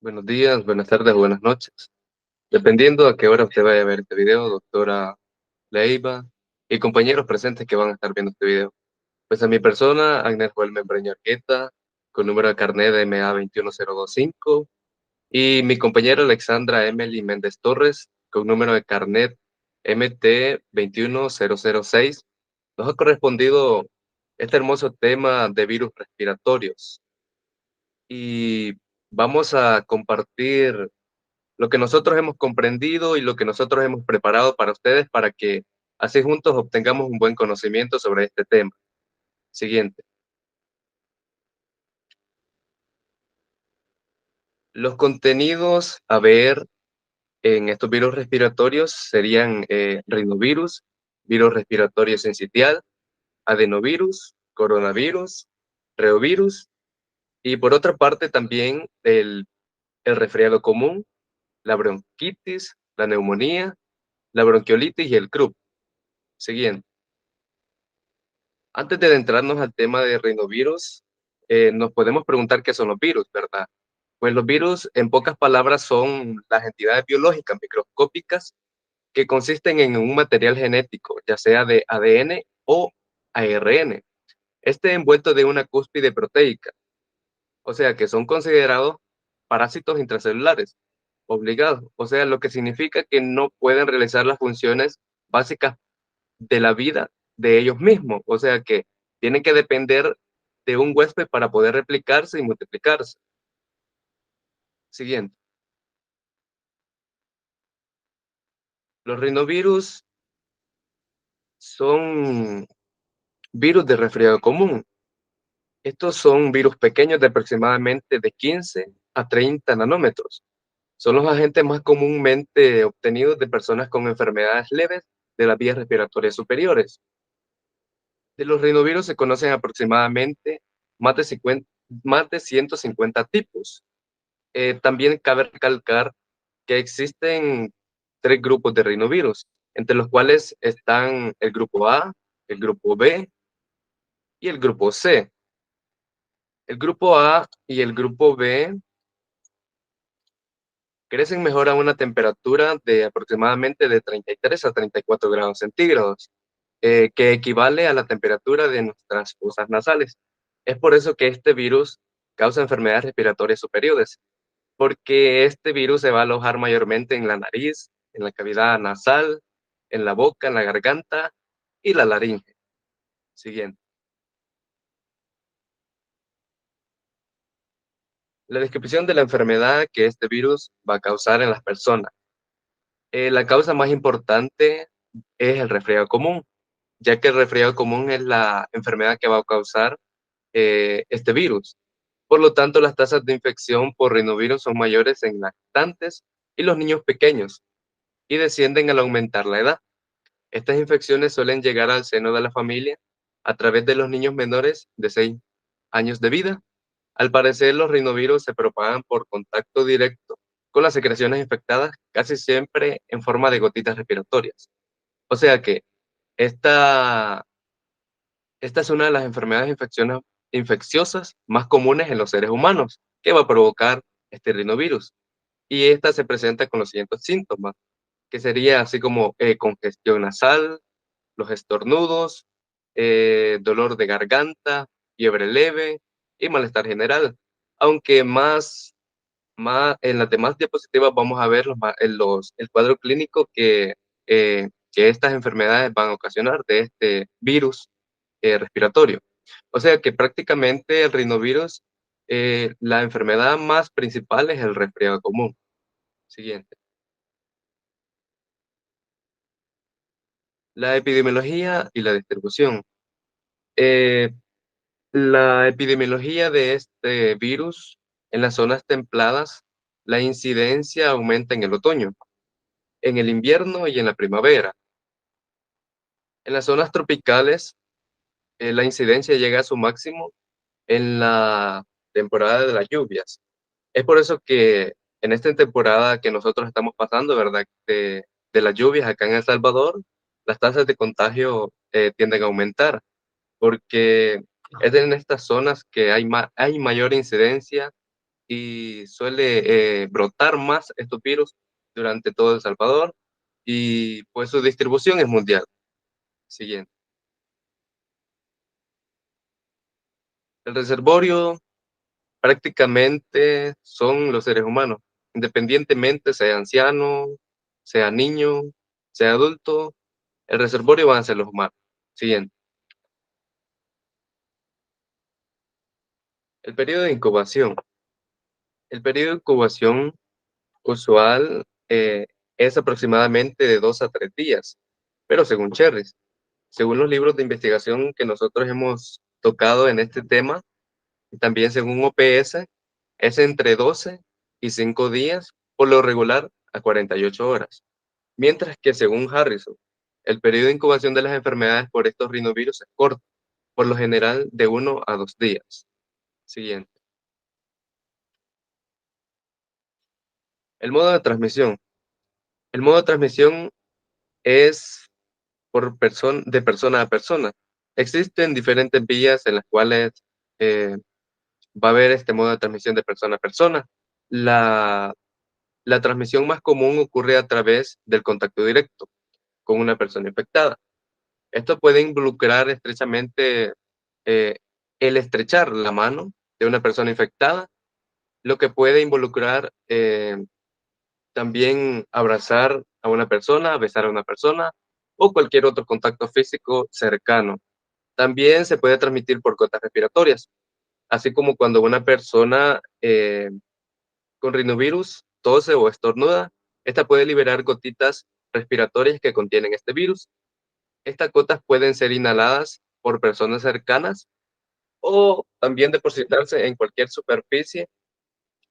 Buenos días, buenas tardes, buenas noches. Dependiendo a qué hora usted vaya a ver este video, doctora Leiva y compañeros presentes que van a estar viendo este video. Pues a mi persona, Agnes Joel Membreño Arqueta, con número de carnet de MA21025, y mi compañera Alexandra Emily Méndez Torres, con número de carnet MT21006, nos ha correspondido este hermoso tema de virus respiratorios. Y vamos a compartir lo que nosotros hemos comprendido y lo que nosotros hemos preparado para ustedes para que así juntos obtengamos un buen conocimiento sobre este tema. Siguiente. Los contenidos a ver en estos virus respiratorios serían rinovirus, virus respiratorio sincitial, adenovirus, coronavirus, reovirus y por otra parte también el resfriado común, la bronquitis, la neumonía, la bronquiolitis y el croup. Siguiente. Antes de adentrarnos al tema de rinovirus, nos podemos preguntar qué son los virus, ¿verdad? Pues los virus, en pocas palabras, son las entidades biológicas microscópicas que consisten en un material genético, ya sea de ADN o ARN. Este envuelto de una cúspide proteica, o sea que son considerados parásitos intracelulares obligados, o sea, lo que significa que no pueden realizar las funciones básicas de la vida de ellos mismos, o sea que tienen que depender de un huésped para poder replicarse y multiplicarse. Siguiente. Los rinovirus son virus de resfriado común. Estos son virus pequeños de aproximadamente de 15 a 30 nanómetros. Son los agentes más comúnmente obtenidos de personas con enfermedades leves de las vías respiratorias superiores. De los rinovirus se conocen aproximadamente más de 150 tipos. También cabe recalcar que existen tres grupos de rinovirus, entre los cuales están el grupo A, el grupo B y el grupo C. El grupo A y el grupo B crecen mejor a una temperatura de aproximadamente de 33 a 34 grados centígrados, que equivale a la temperatura de nuestras fosas nasales. Es por eso que este virus causa enfermedades respiratorias superiores, porque este virus se va a alojar mayormente en la nariz, en la cavidad nasal, en la boca, en la garganta y la laringe. Siguiente. La descripción de la enfermedad que este virus va a causar en las personas. La causa más importante es el resfriado común, ya que el resfriado común es la enfermedad que va a causar este virus. Por lo tanto, las tasas de infección por rinovirus son mayores en lactantes y los niños pequeños y descienden al aumentar la edad. Estas infecciones suelen llegar al seno de la familia a través de los niños menores de 6 años de vida. Al parecer, los rinovirus se propagan por contacto directo con las secreciones infectadas, casi siempre en forma de gotitas respiratorias. O sea que esta, esta es una de las enfermedades infecciosas más comunes en los seres humanos que va a provocar este rinovirus. Y esta se presenta con los siguientes síntomas, que sería así como congestión nasal, los estornudos, dolor de garganta, fiebre leve y malestar general. Aunque más en las demás diapositivas vamos a ver el cuadro clínico que estas enfermedades van a ocasionar de este virus respiratorio. O sea que prácticamente el rinovirus, la enfermedad más principal es el resfriado común. Siguiente. La epidemiología y la distribución. Eh, La epidemiología de este virus en las zonas templadas, la incidencia aumenta en el otoño, en el invierno y en la primavera. En las zonas tropicales, la incidencia llega a su máximo en la temporada de las lluvias. Es por eso que en esta temporada que nosotros estamos pasando, ¿verdad? De las lluvias acá en El Salvador, las tasas de contagio tienden a aumentar, porque es en estas zonas que hay mayor incidencia y suele brotar más estos virus durante todo El Salvador y pues su distribución es mundial. Siguiente. El reservorio prácticamente son los seres humanos, independientemente sea anciano, sea niño, sea adulto, el reservorio van a ser los humanos. Siguiente. El periodo de incubación. El periodo de incubación usual es aproximadamente de 2 a 3 días, pero según Cherries. Según los libros de investigación que nosotros hemos tocado en este tema, y también según OPS, es entre 12 y 5 días, por lo regular a 48 horas. Mientras que según Harrison, el periodo de incubación de las enfermedades por estos rinovirus es corto, por lo general de 1 a 2 días. Siguiente. El modo de transmisión. El modo de transmisión es de persona a persona. Existen diferentes vías en las cuales eh, va a haber este modo de transmisión de persona a persona. La, la transmisión más común ocurre a través del contacto directo con una persona infectada. Esto puede involucrar estrechamente eh, el estrechar la mano de una persona infectada, lo que puede involucrar también abrazar a una persona, besar a una persona o cualquier otro contacto físico cercano. También se puede transmitir por gotas respiratorias, así como cuando una persona con rinovirus tose o estornuda, esta puede liberar gotitas respiratorias que contienen este virus. Estas gotas pueden ser inhaladas por personas cercanas o también depositarse en cualquier superficie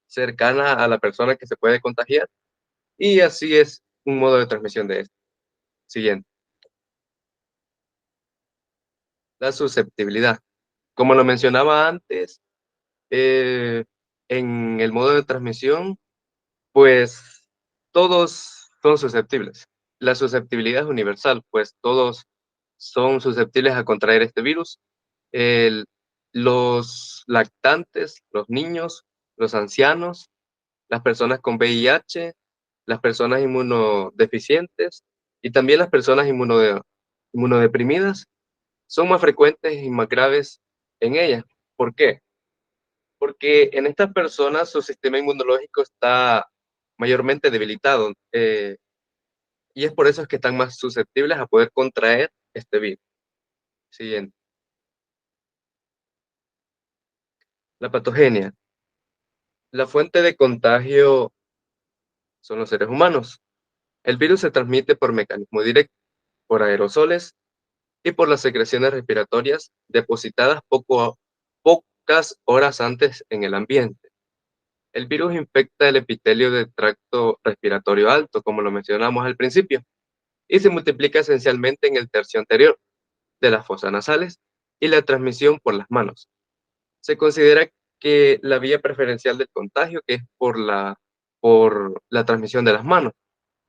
cercana a la persona que se puede contagiar. Y así es un modo de transmisión de esto. Siguiente, la susceptibilidad. Como lo mencionaba antes, eh, en el modo de transmisión, pues todos son susceptibles. La susceptibilidad es universal, pues todos son susceptibles a contraer este virus. El- los lactantes, los niños, los ancianos, las personas con VIH, las personas inmunodeficientes y también las personas inmunodeprimidas son más frecuentes y más graves en ellas. ¿Por qué? Porque en estas personas su sistema inmunológico está mayormente debilitado y es por eso es que están más susceptibles a poder contraer este virus. Siguiente, la patogenia. La fuente de contagio son los seres humanos. El virus se transmite por mecanismo directo, por aerosoles y por las secreciones respiratorias depositadas pocas horas antes en el ambiente. El virus infecta el epitelio del tracto respiratorio alto, como lo mencionamos al principio, y se multiplica esencialmente en el tercio anterior de las fosas nasales y la transmisión por las manos. Se considera que la vía preferencial del contagio, que es por la transmisión de las manos,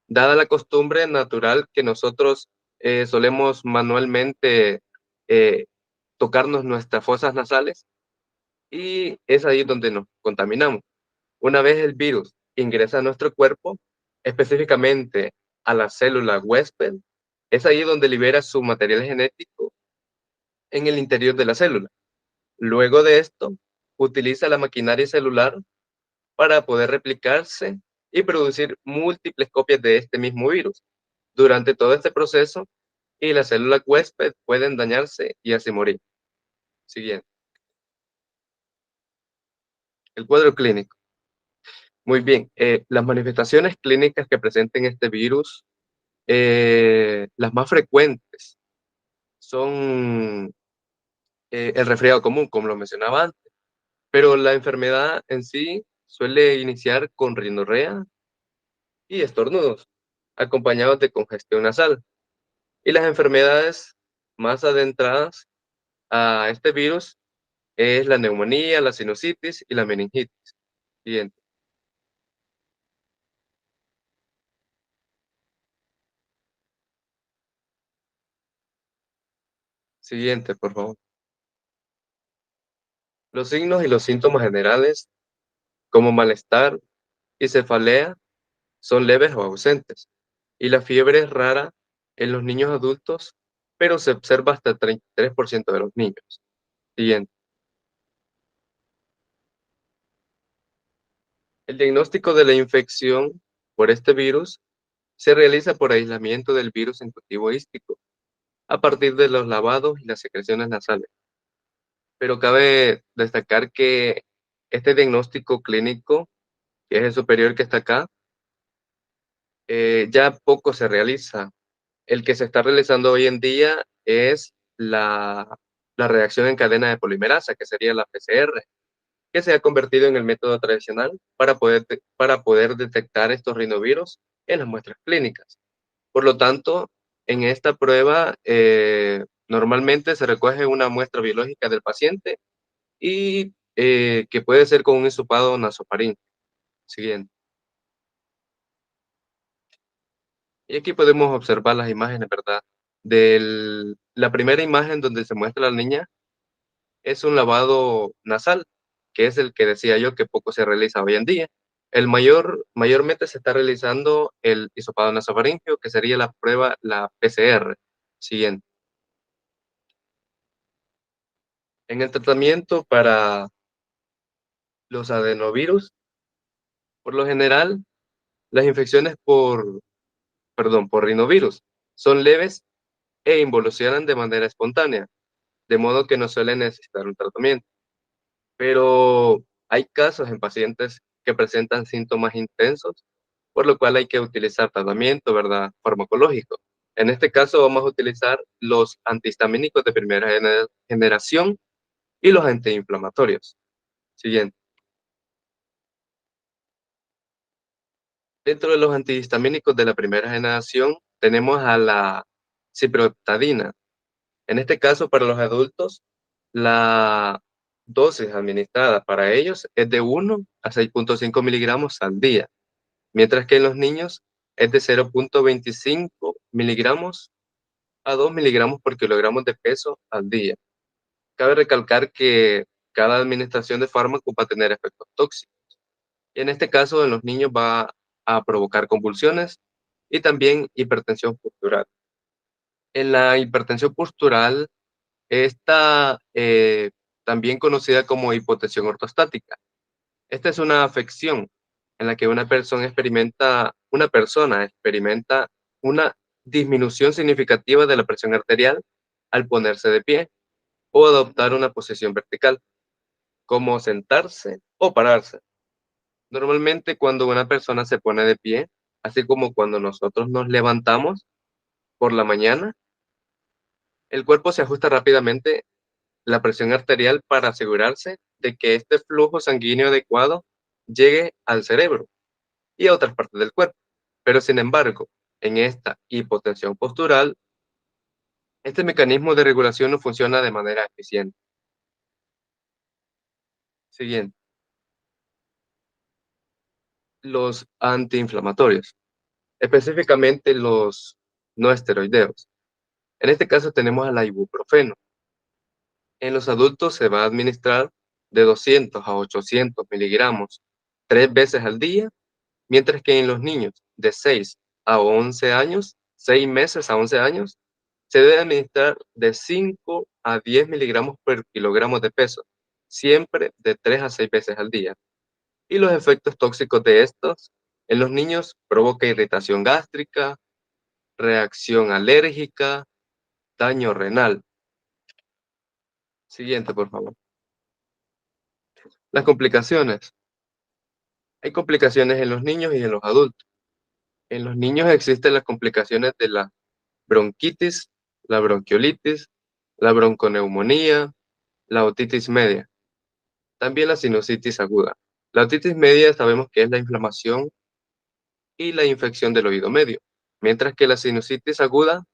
dada la costumbre natural que nosotros solemos manualmente eh, tocarnos nuestras fosas nasales y es ahí donde nos contaminamos. Una vez el virus ingresa a nuestro cuerpo, específicamente a la célula huésped, es ahí donde libera su material genético en el interior de la célula. Luego de esto, utiliza la maquinaria celular para poder replicarse y producir múltiples copias de este mismo virus. Durante todo este proceso, y las células huésped pueden dañarse y así morir. Siguiente, el cuadro clínico. Muy bien, las manifestaciones clínicas que presenten este virus, las más frecuentes son el resfriado común, como lo mencionaba antes, pero la enfermedad en sí suele iniciar con rinorrea y estornudos, acompañados de congestión nasal. Y las enfermedades más adentradas a este virus es la neumonía, la sinusitis y la meningitis. Siguiente, siguiente, por favor. Los signos y los síntomas generales como malestar y cefalea son leves o ausentes, y la fiebre es rara en los niños adultos, pero se observa hasta el 33% de los niños. Siguiente. El diagnóstico de la infección por este virus se realiza por aislamiento del virus en cultivo hístico a partir de los lavados y las secreciones nasales. Pero cabe destacar que este diagnóstico clínico, que es el superior que está acá, ya poco se realiza. El que se está realizando hoy en día es la reacción en cadena de polimerasa, que sería la PCR, que se ha convertido en el método tradicional para poder detectar estos rinovirus en las muestras clínicas. Por lo tanto, en esta prueba normalmente se recoge una muestra biológica del paciente y que puede ser con un hisopado nasofaríngeo. Siguiente. Y aquí podemos observar las imágenes, ¿verdad? La primera imagen donde se muestra a la niña es un lavado nasal, que es el que decía yo que poco se realiza hoy en día. Mayormente se está realizando el hisopado nasofaríngeo, que sería la prueba, la PCR. Siguiente. En el tratamiento para los adenovirus, por lo general, las infecciones por rinovirus son leves e involucionan de manera espontánea, de modo que no suelen necesitar un tratamiento. Pero hay casos en pacientes que presentan síntomas intensos, por lo cual hay que utilizar tratamiento, ¿verdad? Farmacológico. En este caso vamos a utilizar los antihistamínicos de primera generación y los antiinflamatorios. Siguiente. Dentro de los antihistamínicos de la primera generación tenemos a la ciprofloxacina. En este caso, para los adultos, la dosis administrada para ellos es de 1 a 6,5 miligramos al día, mientras que en los niños es de 0,25 miligramos a 2 miligramos por kilogramo de peso al día. Cabe recalcar que cada administración de fármaco va a tener efectos tóxicos. Y en este caso, en los niños va a provocar convulsiones y también hipertensión postural. En la hipertensión postural, esta también conocida como hipotensión ortostática. Esta es una afección en la que una persona experimenta una disminución significativa de la presión arterial al ponerse de pie o adoptar una posición vertical, como sentarse o pararse. Normalmente cuando una persona se pone de pie, así como cuando nosotros nos levantamos por la mañana, el cuerpo se ajusta rápidamente la presión arterial para asegurarse de que este flujo sanguíneo adecuado llegue al cerebro y a otras partes del cuerpo. Pero sin embargo, en esta hipotensión postural, este mecanismo de regulación no funciona de manera eficiente. Siguiente, los antiinflamatorios, específicamente los no esteroideos. En este caso tenemos al ibuprofeno. En los adultos se va a administrar de 200 a 800 miligramos 3 veces al día, mientras que en los niños de 6 meses a 11 años, se debe administrar de 5 a 10 miligramos por kilogramo de peso, siempre de 3 a 6 veces al día. Y los efectos tóxicos de estos en los niños provoca irritación gástrica, reacción alérgica, daño renal. Siguiente, por favor. Las complicaciones. Hay complicaciones en los niños y en los adultos. En los niños existen las complicaciones de la bronquitis, la bronquiolitis, la bronconeumonía, la otitis media, también la sinusitis aguda. La otitis media sabemos que es la inflamación y la infección del oído medio, mientras que la sinusitis aguda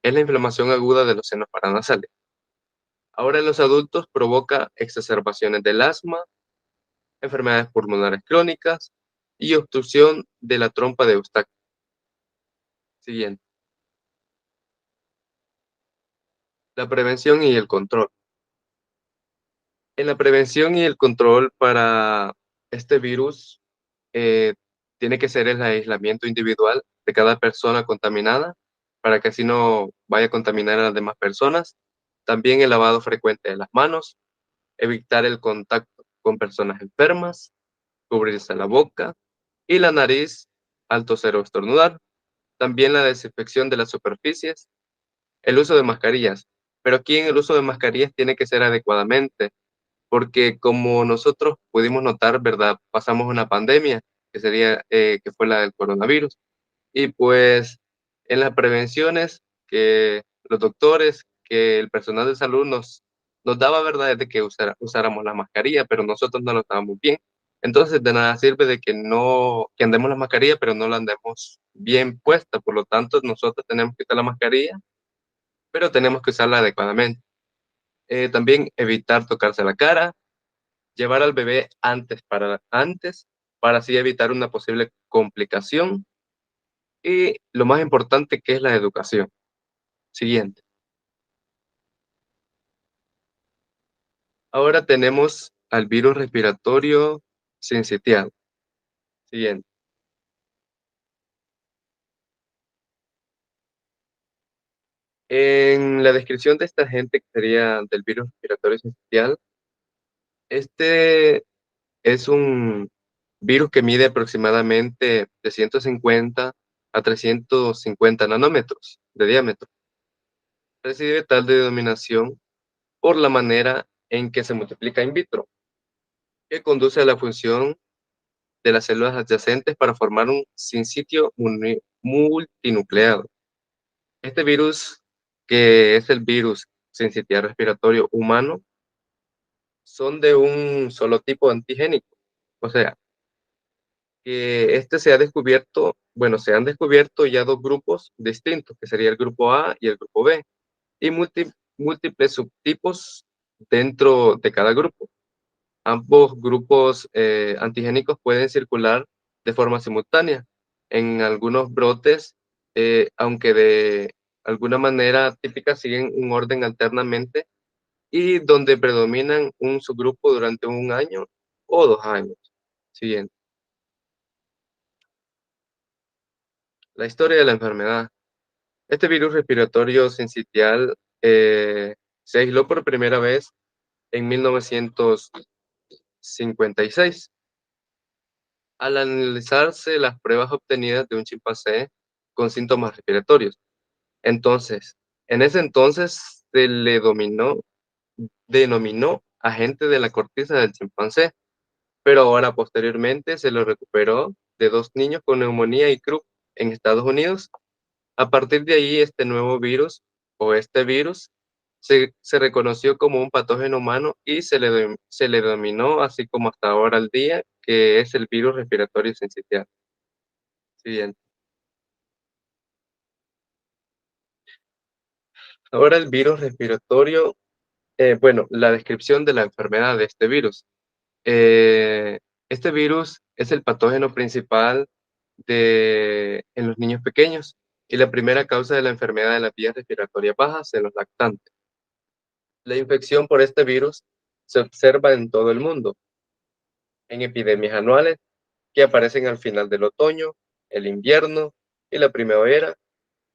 es la inflamación aguda de los senos paranasales. Ahora en los adultos provoca exacerbaciones del asma, enfermedades pulmonares crónicas y obstrucción de la trompa de Eustaquio. Siguiente. La prevención y el control. En la prevención y el control para Este virus eh, tiene que ser el aislamiento individual de cada persona contaminada para que así no vaya a contaminar a las demás personas. También el lavado frecuente de las manos, evitar el contacto con personas enfermas, cubrirse la boca y la nariz al toser o estornudar. También la desinfección de las superficies, el uso de mascarillas. Pero aquí en el uso de mascarillas tiene que ser adecuadamente, porque como nosotros pudimos notar, ¿verdad? Pasamos una pandemia, que fue la del coronavirus, y pues en las prevenciones que los doctores, que el personal de salud nos daba, ¿verdad? Es de que usáramos la mascarilla, pero nosotros no lo estábamos bien. Entonces, de nada sirve de que no, que andemos la mascarilla, pero no la andemos bien puesta. Por lo tanto, nosotros tenemos que usar la mascarilla, pero tenemos que usarla adecuadamente. También evitar tocarse la cara, llevar al bebé para así evitar una posible complicación. Y lo más importante que es la educación. Siguiente. Ahora tenemos al virus respiratorio sincitial. Siguiente. En la descripción de esta gente que sería del virus respiratorio sincitial, este es un virus que mide aproximadamente de 150 a 350 nanómetros de diámetro. Recibe tal denominación por la manera en que se multiplica in vitro, que conduce a la función de las células adyacentes para formar un sincitio multinucleado. Este virus, que es el virus sincitial respiratorio humano, son de un solo tipo antigénico. O sea, que este se ha descubierto, bueno, se han descubierto ya dos grupos distintos, que sería el grupo A y el grupo B, y múltiples subtipos dentro de cada grupo. Ambos grupos antigénicos pueden circular de forma simultánea en algunos brotes, aunque de alguna manera típica siguen un orden alternamente y donde predominan un subgrupo durante un año o 2 años. Siguiente. La historia de la enfermedad. Este virus respiratorio sincitial se aisló por primera vez en 1956 al analizarse las pruebas obtenidas de un chimpancé con síntomas respiratorios. Entonces, en ese entonces se le denominó agente de la corteza del chimpancé, pero ahora posteriormente se lo recuperó de dos niños con neumonía y croup en Estados Unidos. A partir de ahí, este virus, se reconoció como un patógeno humano y se le denominó, así como hasta ahora al día, que es el virus respiratorio sincitial. Siguiente. Ahora el virus respiratorio, bueno, la descripción de la enfermedad de este virus. Eh, este virus es el patógeno principal en los niños pequeños y la primera causa de la enfermedad de las vías respiratorias bajas en los lactantes. La infección por este virus se observa en todo el mundo, en epidemias anuales que aparecen al final del otoño, el invierno y la primavera,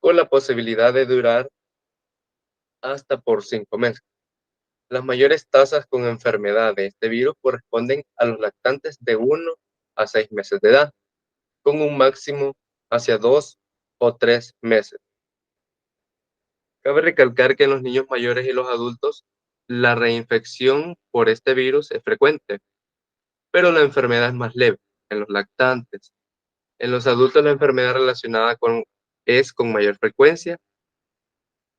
con la posibilidad de durar hasta por 5 meses. Las mayores tasas con enfermedad de este virus corresponden a los lactantes de 1 a 6 meses de edad, con un máximo hacia 2 o 3 meses. Cabe recalcar que en los niños mayores y los adultos, la reinfección por este virus es frecuente, pero la enfermedad es más leve en los lactantes. En los adultos, la enfermedad relacionada es con mayor frecuencia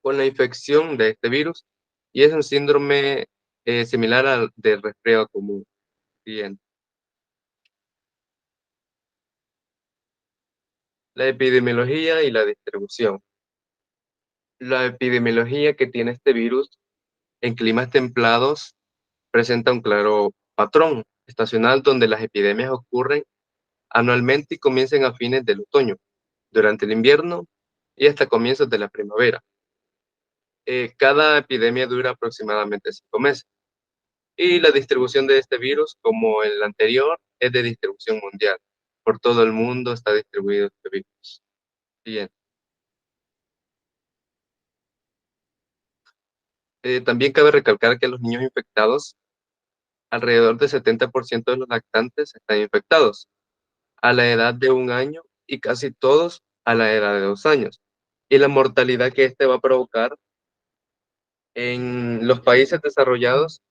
con la infección de este virus y es un síndrome similar al del resfriado común. Bien. La epidemiología y la distribución. La epidemiología que tiene este virus en climas templados presenta un claro patrón estacional donde las epidemias ocurren anualmente y comienzan a fines del otoño, durante el invierno y hasta comienzos de la primavera. Cada epidemia dura aproximadamente 5 meses y la distribución de este virus, como el anterior, es de distribución mundial. Por todo el mundo está distribuido este virus. Bien. También cabe recalcar que los niños infectados, alrededor del 70% de los lactantes están infectados a la edad de 1 año y casi todos a la edad de 2 años. Y la mortalidad que este va a provocar en los países desarrollados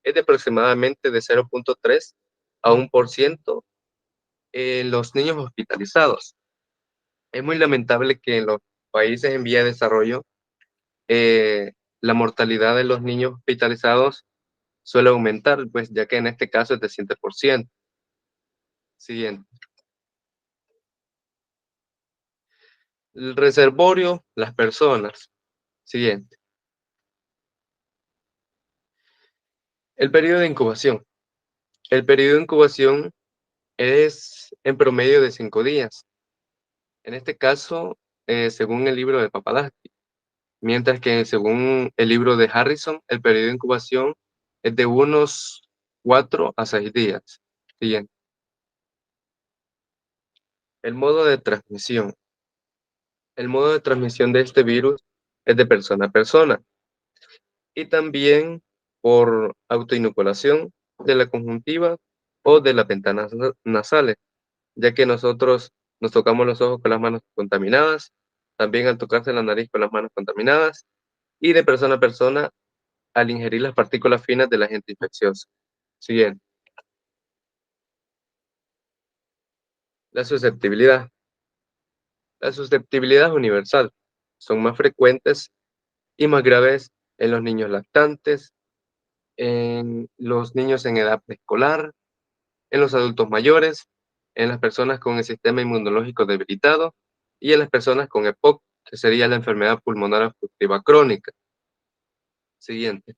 es de aproximadamente de 0,3 a 1% en los niños hospitalizados. Es muy lamentable que en los países en vía de desarrollo eh, la mortalidad de los niños hospitalizados suele aumentar, pues ya que en este caso es de 100%. Siguiente. El reservorio, las personas. Siguiente. El periodo de incubación. El periodo de incubación es en promedio de 5 días. En este caso, según el libro de Papadakis. Mientras que según el libro de Harrison, el periodo de incubación es de unos 4 a 6 días. Siguiente. El modo de transmisión. El modo de transmisión de este virus es de persona a persona y también por autoinoculación de la conjuntiva o de las ventanas nasales, ya que nosotros nos tocamos los ojos con las manos contaminadas, también al tocarse la nariz con las manos contaminadas y de persona a persona al ingerir las partículas finas del agente infeccioso. Siguiente. La susceptibilidad. La susceptibilidad es universal. Son más frecuentes y más graves en los niños lactantes, en los niños en edad preescolar, en los adultos mayores, en las personas con el sistema inmunológico debilitado y en las personas con EPOC, que sería la enfermedad pulmonar obstructiva crónica. Siguiente.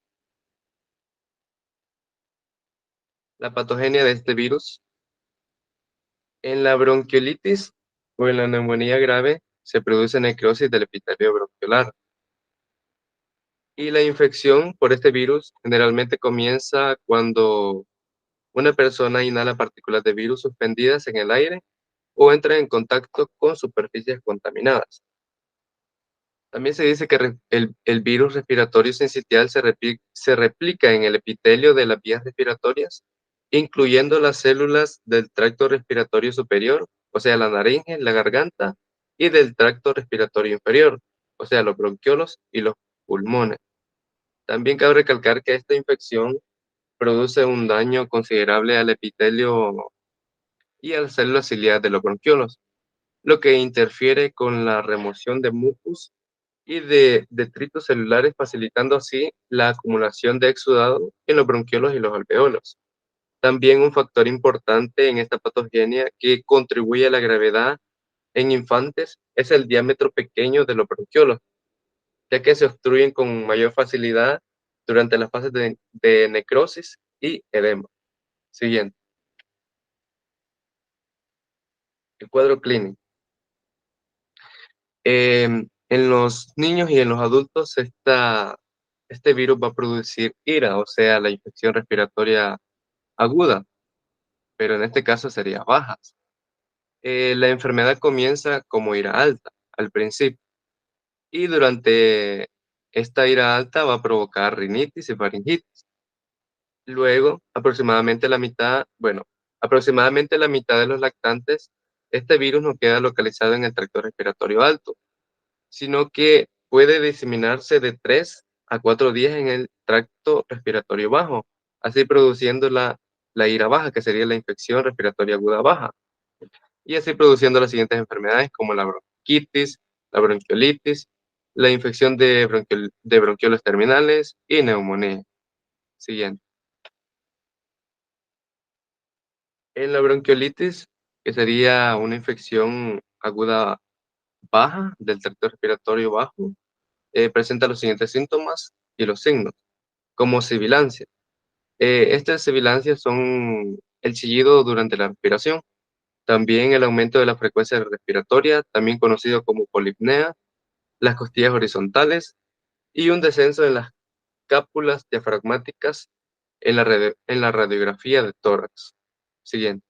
La patogenia de este virus. En la bronquiolitis o en la neumonía grave se produce necrosis del epitelio bronquiolar. Y la infección por este virus generalmente comienza cuando una persona inhala partículas de virus suspendidas en el aire o entra en contacto con superficies contaminadas. También se dice que el virus respiratorio sincitial se replica en el epitelio de las vías respiratorias, incluyendo las células del tracto respiratorio superior, o sea, la laringe, la garganta, y del tracto respiratorio inferior, o sea, los bronquiolos y los pulmones. También cabe recalcar que esta infección produce un daño considerable al epitelio y a las células ciliadas de los bronquiolos, lo que interfiere con la remoción de mucus y de detritos celulares, facilitando así la acumulación de exudado en los bronquiolos y los alveolos. También un factor importante en esta patogenia que contribuye a la gravedad en infantes es el diámetro pequeño de los bronquiolos, ya que se obstruyen con mayor facilidad durante las fases de necrosis y edema. Siguiente, el cuadro clínico. En los niños y en los adultos, este virus va a producir IRA, o sea, la infección respiratoria aguda, pero en este caso sería baja. La enfermedad comienza como ira alta al principio y durante esta ira alta va a provocar rinitis y faringitis. Luego, aproximadamente la mitad de los lactantes, este virus no queda localizado en el tracto respiratorio alto, sino que puede diseminarse de 3 a 4 días en el tracto respiratorio bajo, así produciendo la ira baja, que sería la infección respiratoria aguda baja, y así produciendo las siguientes enfermedades como la bronquitis, la bronquiolitis, la infección de bronquiolos terminales y neumonía. Siguiente. En la bronquiolitis, que sería una infección aguda baja del tracto respiratorio bajo, presenta los siguientes síntomas y los signos, como sibilancia. Estas sibilancias son el chillido durante la respiración, también el aumento de la frecuencia respiratoria, también conocido como polipnea, las costillas horizontales y un descenso en las cápulas diafragmáticas en la radiografía de tórax. Siguiente.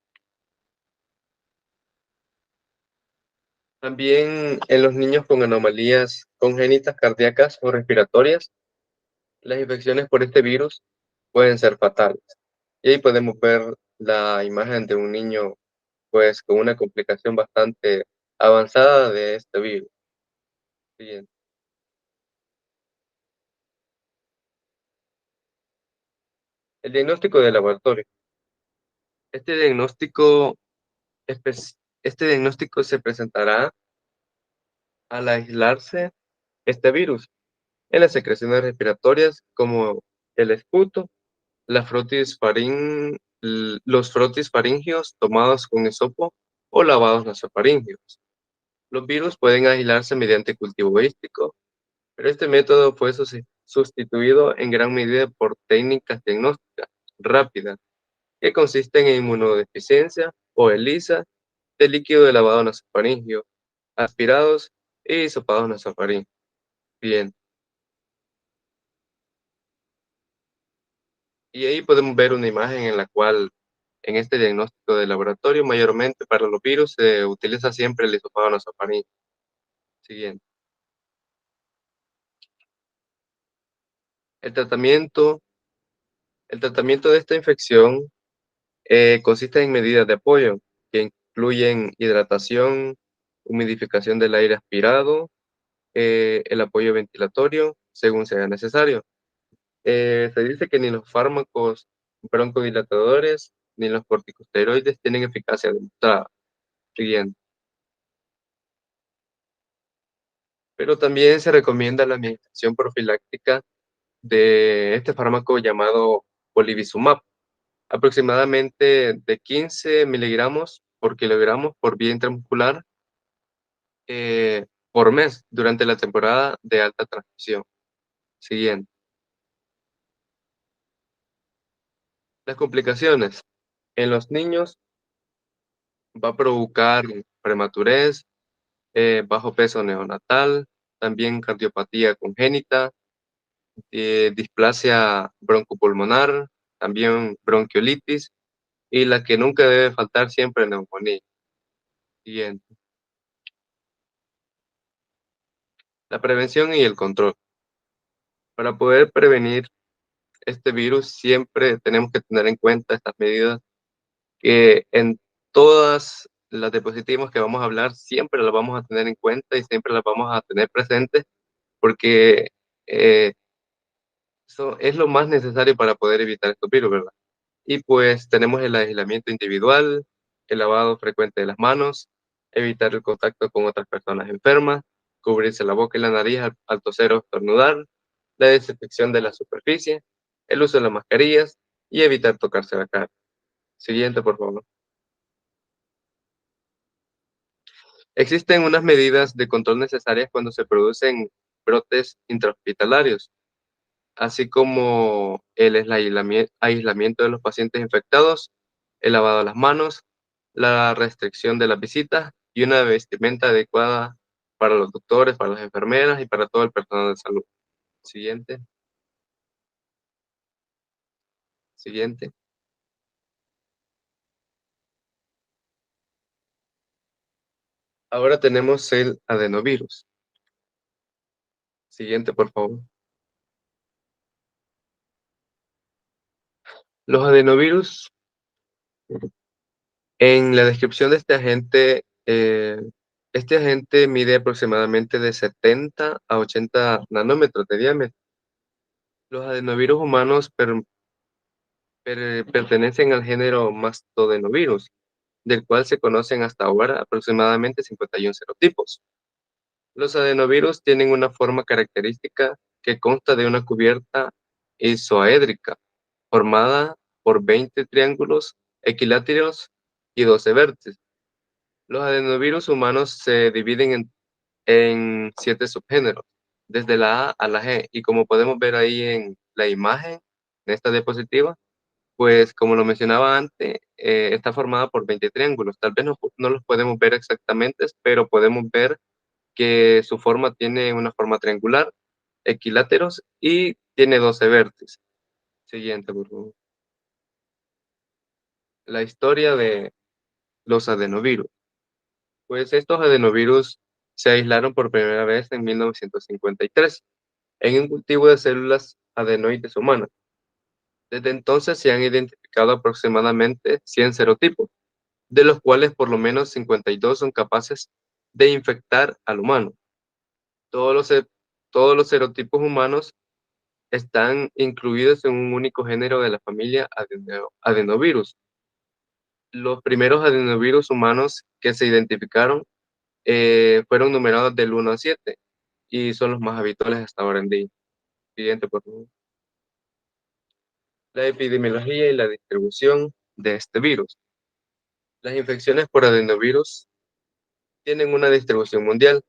También en los niños con anomalías congénitas cardíacas o respiratorias, las infecciones por este virus pueden ser fatales. Y ahí podemos ver la imagen de un niño, pues, con una complicación bastante avanzada de este virus. Siguiente. El diagnóstico de laboratorio. Este diagnóstico, este diagnóstico se presentará al aislarse este virus en las secreciones respiratorias como el esputo, los frotis faringios tomados con hisopo o lavados nasofaringios. Los virus pueden aislarse mediante cultivo holístico, pero este método fue sustituido en gran medida por técnicas diagnósticas rápidas que consisten en inmunodeficiencia o ELISA de líquido de lavado nasofaringio, aspirados y hisopados nasofaringios. Bien, y ahí podemos ver una imagen en la cual en este diagnóstico de laboratorio, mayormente para los virus, se utiliza siempre el hisopado nasofaríngeo. Siguiente. El tratamiento, el tratamiento de esta infección consiste en medidas de apoyo que incluyen hidratación, humidificación del aire aspirado, el apoyo ventilatorio, según sea necesario. Se dice que ni los fármacos broncodilatadores ni los corticosteroides tienen eficacia demostrada. Siguiente. Pero también se recomienda la administración profiláctica de este fármaco llamado Polivizumab, aproximadamente de 15 miligramos por kilogramo por vía intramuscular por mes durante la temporada de alta transmisión. Siguiente. Las complicaciones. En los niños va a provocar prematurez, bajo peso neonatal, también cardiopatía congénita, displasia broncopulmonar, también bronquiolitis y la que nunca debe faltar siempre, neumonía. Siguiente. La prevención y el control. Para poder prevenir este virus siempre tenemos que tener en cuenta estas medidas que en todas las diapositivas que vamos a hablar siempre las vamos a tener en cuenta y siempre las vamos a tener presentes porque eh, eso es lo más necesario para poder evitar estos virus, ¿verdad? Y pues tenemos el aislamiento individual, el lavado frecuente de las manos, evitar el contacto con otras personas enfermas, cubrirse la boca y la nariz al toser o estornudar, la desinfección de la superficie, el uso de las mascarillas y evitar tocarse la cara. Siguiente, por favor. Existen unas medidas de control necesarias cuando se producen brotes intrahospitalarios, así como el aislamiento de los pacientes infectados, el lavado de las manos, la restricción de las visitas y una vestimenta adecuada para los doctores, para las enfermeras y para todo el personal de salud. Siguiente, siguiente. Ahora tenemos el adenovirus. Siguiente, por favor. Los adenovirus, en la descripción de este agente mide aproximadamente de 70 a 80 nanómetros de diámetro. Los adenovirus humanos pertenecen al género Mastodenovirus, del cual se conocen hasta ahora aproximadamente 51 serotipos. Los adenovirus tienen una forma característica que consta de una cubierta isoédrica, formada por 20 triángulos equiláteros y 12 vértices. Los adenovirus humanos se dividen en 7 subgéneros, desde la A a la G, y como podemos ver ahí en la imagen, en esta diapositiva, pues como lo mencionaba antes, está formada por 20 triángulos. Tal vez no los podemos ver exactamente, pero podemos ver que su forma tiene una forma triangular, equiláteros y tiene 12 vértices. Siguiente, por favor. La historia de los adenovirus. Pues estos adenovirus se aislaron por primera vez en 1953 en un cultivo de células adenoides humanas. Desde entonces se han identificado aproximadamente 100 serotipos, de los cuales por lo menos 52 son capaces de infectar al humano. Todos los, se- todos los serotipos humanos están incluidos en un único género de la familia adenovirus. Los primeros adenovirus humanos que se identificaron fueron numerados del 1 al 7 y son los más habituales hasta ahora en día. Siguiente, por favor. La epidemiología y la distribución de este virus. Las infecciones por adenovirus tienen una distribución mundial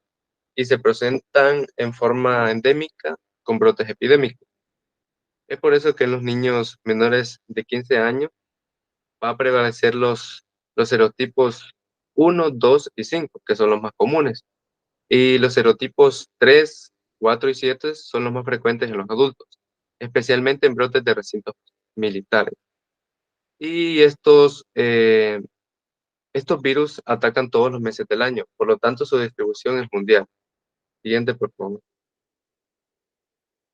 y se presentan en forma endémica con brotes epidémicos. Es por eso que en los niños menores de 15 años va a prevalecer los serotipos 1, 2 y 5, que son los más comunes. Y los serotipos 3, 4 y 7 son los más frecuentes en los adultos, especialmente en brotes de recintos militares. Y estos virus atacan todos los meses del año, por lo tanto su distribución es mundial. Siguiente, por favor.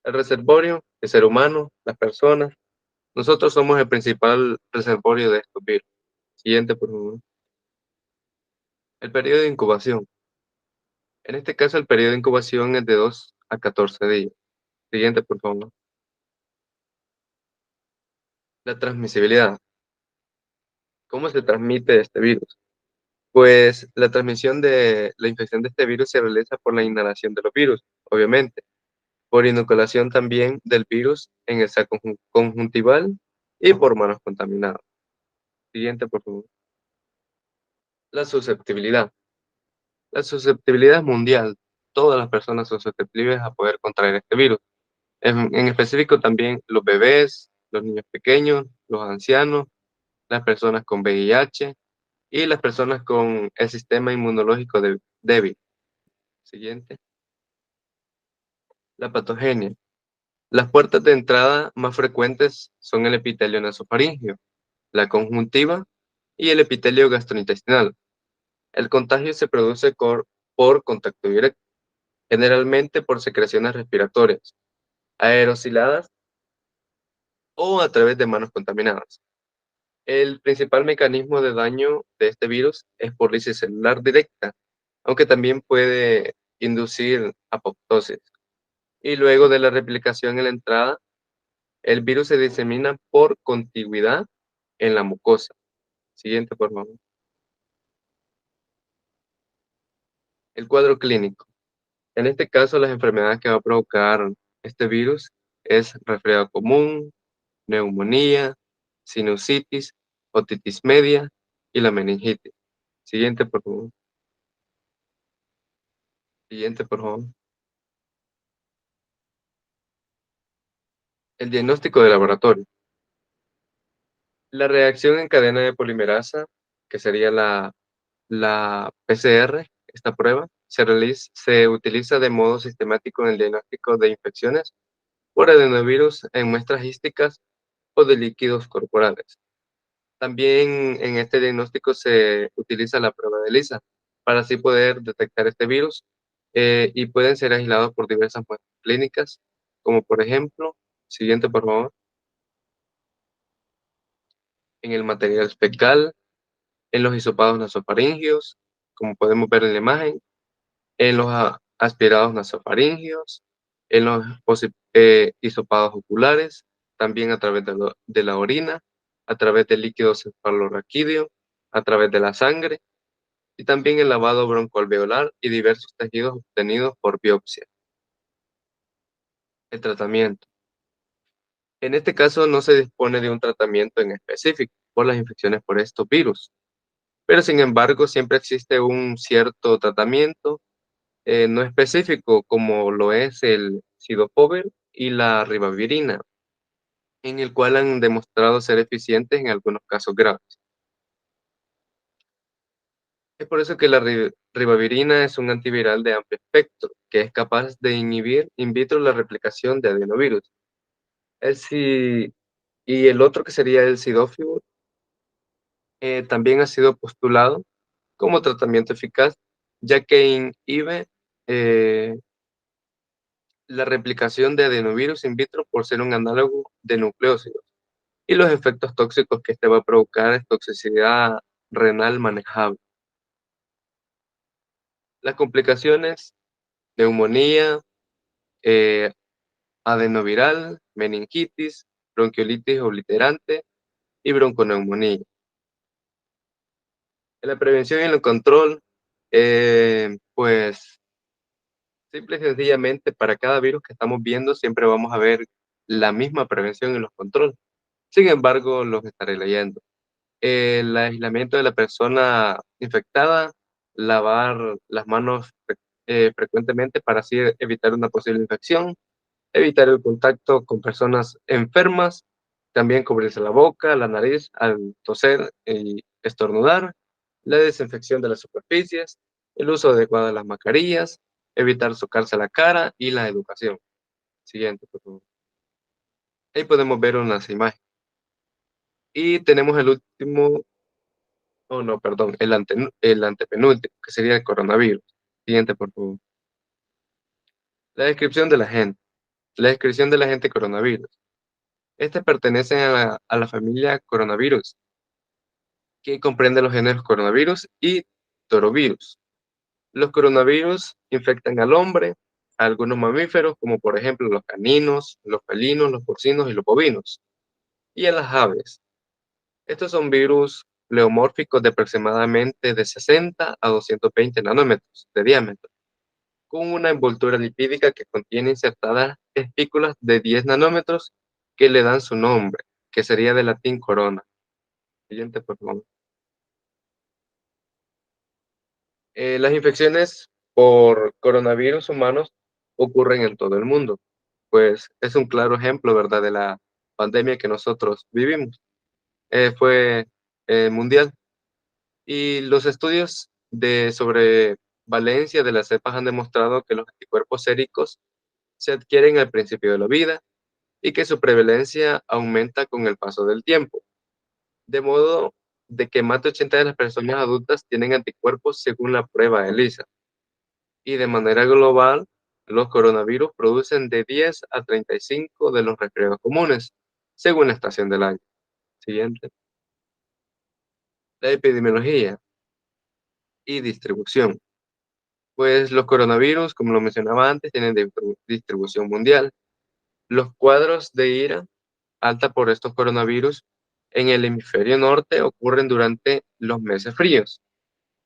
El reservorio, el ser humano, las personas. Nosotros somos el principal reservorio de estos virus. Siguiente, por favor. El periodo de incubación. En este caso, el periodo de incubación es de 2 a 14 días. Siguiente, por favor. La transmisibilidad. ¿Cómo se transmite este virus? Pues la transmisión de la infección de este virus se realiza por la inhalación de los virus, obviamente, por inoculación también del virus en el saco conjuntival y por manos contaminadas. Siguiente, por favor. La susceptibilidad. La susceptibilidad es mundial. Todas las personas son susceptibles a poder contraer este virus. En específico también los bebés, los niños pequeños, los ancianos, las personas con VIH y las personas con el sistema inmunológico débil. Siguiente. La patogenia. Las puertas de entrada más frecuentes son el epitelio nasofaríngeo, la conjuntiva y el epitelio gastrointestinal. El contagio se produce por contacto directo, generalmente por secreciones respiratorias, aerosiladas o a través de manos contaminadas. El principal mecanismo de daño de este virus es por lisis celular directa, aunque también puede inducir apoptosis. Y luego de la replicación en la entrada, el virus se disemina por contigüidad en la mucosa. Siguiente, por favor. El cuadro clínico. En este caso, las enfermedades que va a provocar este virus es resfriado común, neumonía, sinusitis, otitis media y la meningitis. Siguiente, por favor. Siguiente, por favor. El diagnóstico de laboratorio. La reacción en cadena de polimerasa, que sería la PCR, esta prueba, se utiliza de modo sistemático en el diagnóstico de infecciones por adenovirus en muestras hísticas o de líquidos corporales. También en este diagnóstico se utiliza la prueba de ELISA para así poder detectar este virus y pueden ser aislados por diversas muestras clínicas, como por ejemplo, siguiente por favor, en el material fecal, en los hisopados nasofaringios, como podemos ver en la imagen, en los aspirados nasofaringios, en los hisopados oculares, también a través de la orina, a través del líquido cefalorraquídeo, a través de la sangre y también el lavado broncoalveolar y diversos tejidos obtenidos por biopsia. El tratamiento. En este caso no se dispone de un tratamiento en específico por las infecciones por estos virus, pero sin embargo siempre existe un cierto tratamiento no específico como lo es el Cidofovir y la ribavirina, en el cual han demostrado ser eficientes en algunos casos graves. Es por eso que la ribavirina es un antiviral de amplio espectro, que es capaz de inhibir in vitro la replicación de adenovirus. El, ci- y el otro que sería el Cidofovir También ha sido postulado como tratamiento eficaz, ya que inhibe eh, la replicación de adenovirus in vitro por ser un análogo de nucleócidos y los efectos tóxicos que este va a provocar es toxicidad renal manejable. Las complicaciones, neumonía, eh, adenoviral, meningitis, bronquiolitis obliterante y bronconeumonía. En la prevención y el control, pues simple y sencillamente para cada virus que estamos viendo siempre vamos a ver la misma prevención y los controles. Sin embargo, los estaré leyendo. El aislamiento de la persona infectada, lavar las manos frecuentemente para así evitar una posible infección, evitar el contacto con personas enfermas, también cubrirse la boca, la nariz al toser y estornudar, la desinfección de las superficies, el uso adecuado de las mascarillas, evitar tocarse la cara y la educación. Siguiente, por favor. Ahí podemos ver unas imágenes. Y tenemos el último, oh no, perdón, el antepenúltimo, que sería el coronavirus. Siguiente, por favor. La descripción de la gente. La descripción del agente coronavirus. Este pertenece a la familia coronavirus, que comprende los géneros coronavirus y torovirus. Los coronavirus infectan al hombre, a algunos mamíferos, como por ejemplo los caninos, los felinos, los porcinos y los bovinos, y a las aves. Estos son virus pleomórficos de aproximadamente de 60 a 220 nanómetros de diámetro, con una envoltura lipídica que contiene insertadas espículas de 10 nanómetros que le dan su nombre, que sería de latín corona. Siguiente, por favor. Las infecciones por coronavirus humanos ocurren en todo el mundo, pues es un claro ejemplo, ¿verdad?, de la pandemia que nosotros vivimos. Fue mundial. Y los estudios sobre valencia de las cepas han demostrado que los anticuerpos séricos se adquieren al principio de la vida y que su prevalencia aumenta con el paso del tiempo. De modo de que más de 80 de las personas adultas tienen anticuerpos según la prueba ELISA. Y de manera global, los coronavirus producen de 10 a 35 de los resfriados comunes, según la estación del año. Siguiente. La epidemiología y distribución. Pues los coronavirus, como lo mencionaba antes, tienen distribución mundial. Los cuadros de ira alta por estos coronavirus en el hemisferio norte ocurren durante los meses fríos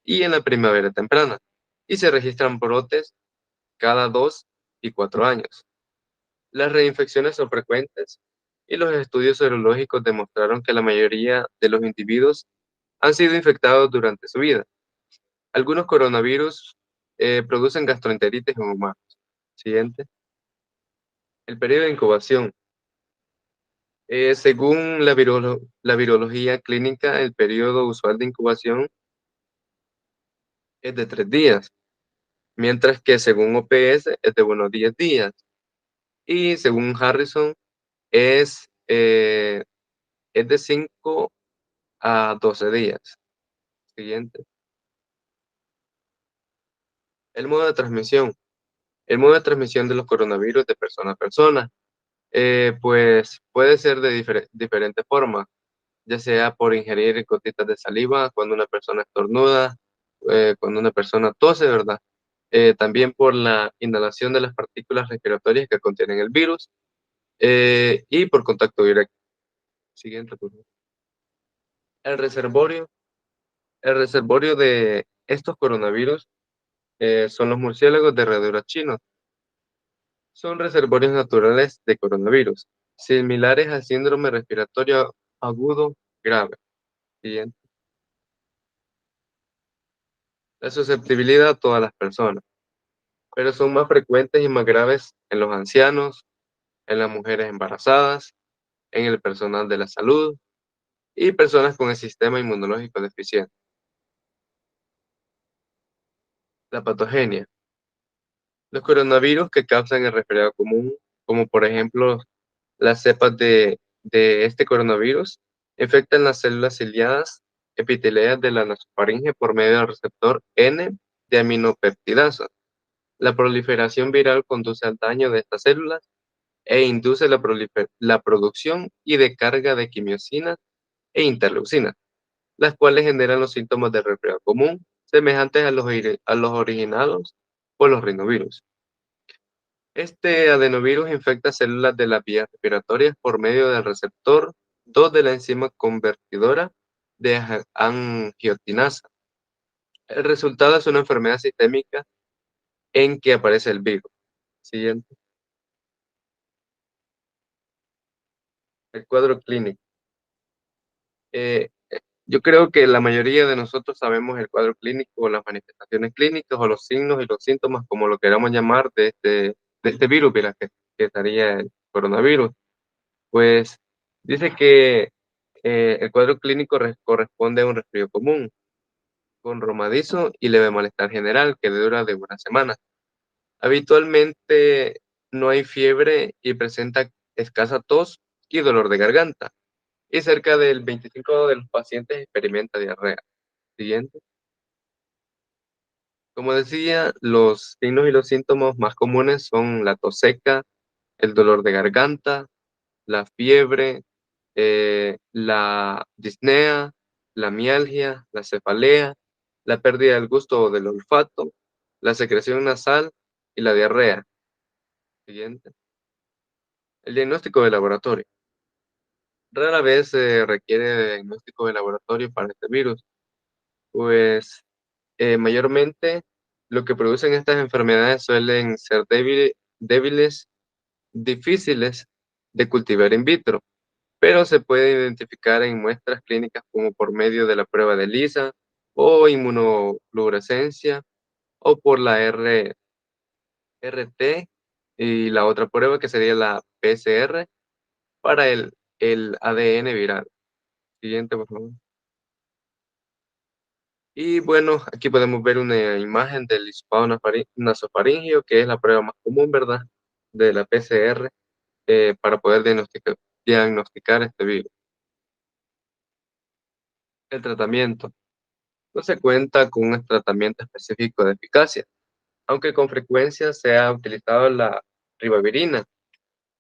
y en la primavera temprana, y se registran brotes cada 2 y 4 años. Las reinfecciones son frecuentes y los estudios serológicos demostraron que la mayoría de los individuos han sido infectados durante su vida. Algunos coronavirus producen gastroenteritis en humanos. Siguiente. El periodo de incubación. Según la virología clínica, el periodo usual de incubación es de 3 días, mientras que según OPS es de unos 10 días. Y según Harrison es, eh, es de 5 a 12 días. Siguiente. El modo de transmisión. El modo de transmisión de los coronavirus de persona a persona, pues puede ser de diferentes formas, ya sea por ingerir gotitas de saliva cuando una persona estornuda, cuando una persona tose, ¿verdad? También por la inhalación de las partículas respiratorias que contienen el virus y por contacto directo. Siguiente, por favor. El reservorio. El reservorio de estos coronavirus son los murciélagos de herradura chinos. Son reservorios naturales de coronavirus, similares al síndrome respiratorio agudo grave. Siguiente. La susceptibilidad a todas las personas, pero son más frecuentes y más graves en los ancianos, en las mujeres embarazadas, en el personal de la salud y personas con el sistema inmunológico deficiente. La patogenia. Los coronavirus que causan el resfriado común, como por ejemplo las cepas de este coronavirus, infectan las células ciliadas epiteliales de la nasofaringe por medio del receptor N de aminopeptidasa. La proliferación viral conduce al daño de estas células e induce la producción y descarga de quimiosinas e interleucinas, las cuales generan los síntomas del resfriado común, semejantes a los originados por los rinovirus. Este adenovirus infecta células de las vías respiratorias por medio del receptor 2 de la enzima convertidora de angiotinasa. El resultado es una enfermedad sistémica en que aparece el virus. Siguiente. El cuadro clínico. Eh, yo creo que la mayoría de nosotros sabemos el cuadro clínico o las manifestaciones clínicas o los signos y los síntomas, como lo queramos llamar, de este virus, ¿verdad? Que estaría el coronavirus. Pues dice que el cuadro clínico corresponde a un resfrío común, con romadizo y leve malestar general que dura de una semana. Habitualmente no hay fiebre y presenta escasa tos y dolor de garganta. Y cerca del 25 de los pacientes experimenta diarrea. Siguiente. Como decía, los signos y los síntomas más comunes son la tos seca, el dolor de garganta, la fiebre, la disnea, la mialgia, la cefalea, la pérdida del gusto o del olfato, la secreción nasal y la diarrea. Siguiente. El diagnóstico de laboratorio. Rara vez se requiere de diagnóstico de laboratorio para este virus, pues mayormente lo que producen estas enfermedades suelen ser débiles, difíciles de cultivar in vitro, pero se puede identificar en muestras clínicas como por medio de la prueba de ELISA o inmunofluorescencia o por la RT y la otra prueba que sería la PCR para el ADN viral. Siguiente, por favor. Y bueno, aquí podemos ver una imagen del hispano nasofaringio, que es la prueba más común, ¿verdad? De la PCR para poder diagnosticar este virus. El tratamiento. No se cuenta con un tratamiento específico de eficacia, aunque con frecuencia se ha utilizado la ribavirina.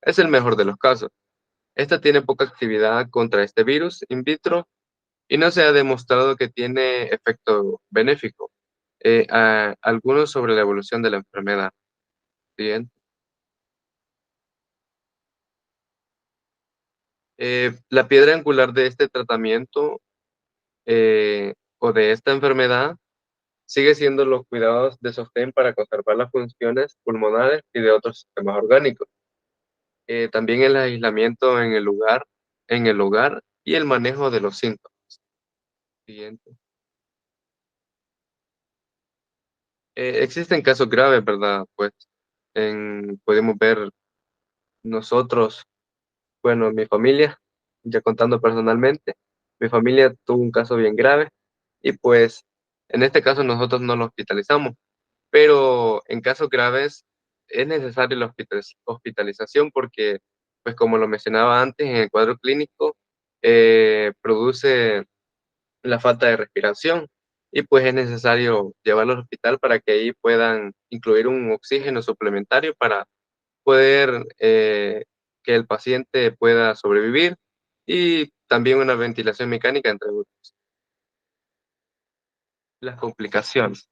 Es el mejor de los casos. Esta tiene poca actividad contra este virus in vitro y no se ha demostrado que tiene efecto benéfico, algunos sobre la evolución de la enfermedad. Bien. La piedra angular de este tratamiento o de esta enfermedad sigue siendo los cuidados de sostén para conservar las funciones pulmonares y de otros sistemas orgánicos. También el aislamiento en el hogar y el manejo de los síntomas. Siguiente. Existen casos graves, ¿verdad? Pues podemos ver nosotros, bueno, mi familia, ya contando personalmente, mi familia tuvo un caso bien grave y pues en este caso nosotros no lo hospitalizamos, pero en casos graves es necesaria la hospitalización porque, pues como lo mencionaba antes, en el cuadro clínico produce la falta de respiración y pues es necesario llevarlo al hospital para que ahí puedan incluir un oxígeno suplementario para poder que el paciente pueda sobrevivir y también una ventilación mecánica, entre otros. Las complicaciones.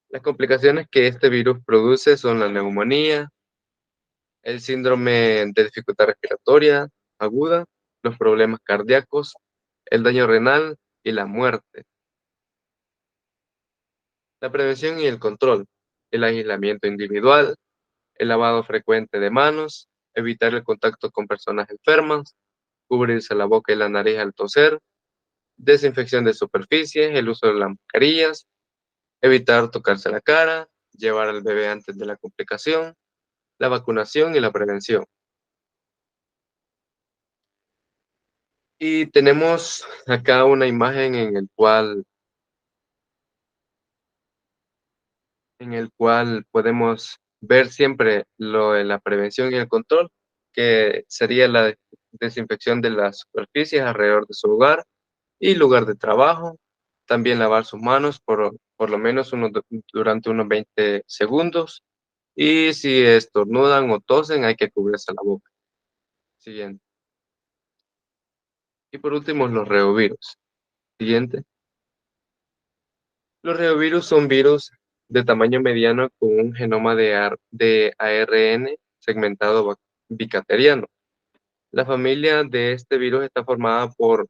Las complicaciones que este virus produce son la neumonía, el síndrome de dificultad respiratoria aguda, los problemas cardíacos, el daño renal y la muerte. La prevención y el control, el aislamiento individual, el lavado frecuente de manos, evitar el contacto con personas enfermas, cubrirse la boca y la nariz al toser, desinfección de superficies, el uso de las mascarillas, evitar tocarse la cara, llevar al bebé antes de la complicación, la vacunación y la prevención. Y tenemos acá una imagen en el cual podemos ver siempre lo de la prevención y el control, que sería la desinfección de las superficies alrededor de su hogar y lugar de trabajo. También lavar sus manos por lo menos durante unos 20 segundos. Y si estornudan o tosen, hay que cubrirse la boca. Siguiente. Y por último, los reovirus. Siguiente. Los reovirus son virus de tamaño mediano con un genoma de ARN segmentado bicateriano. La familia de este virus está formada por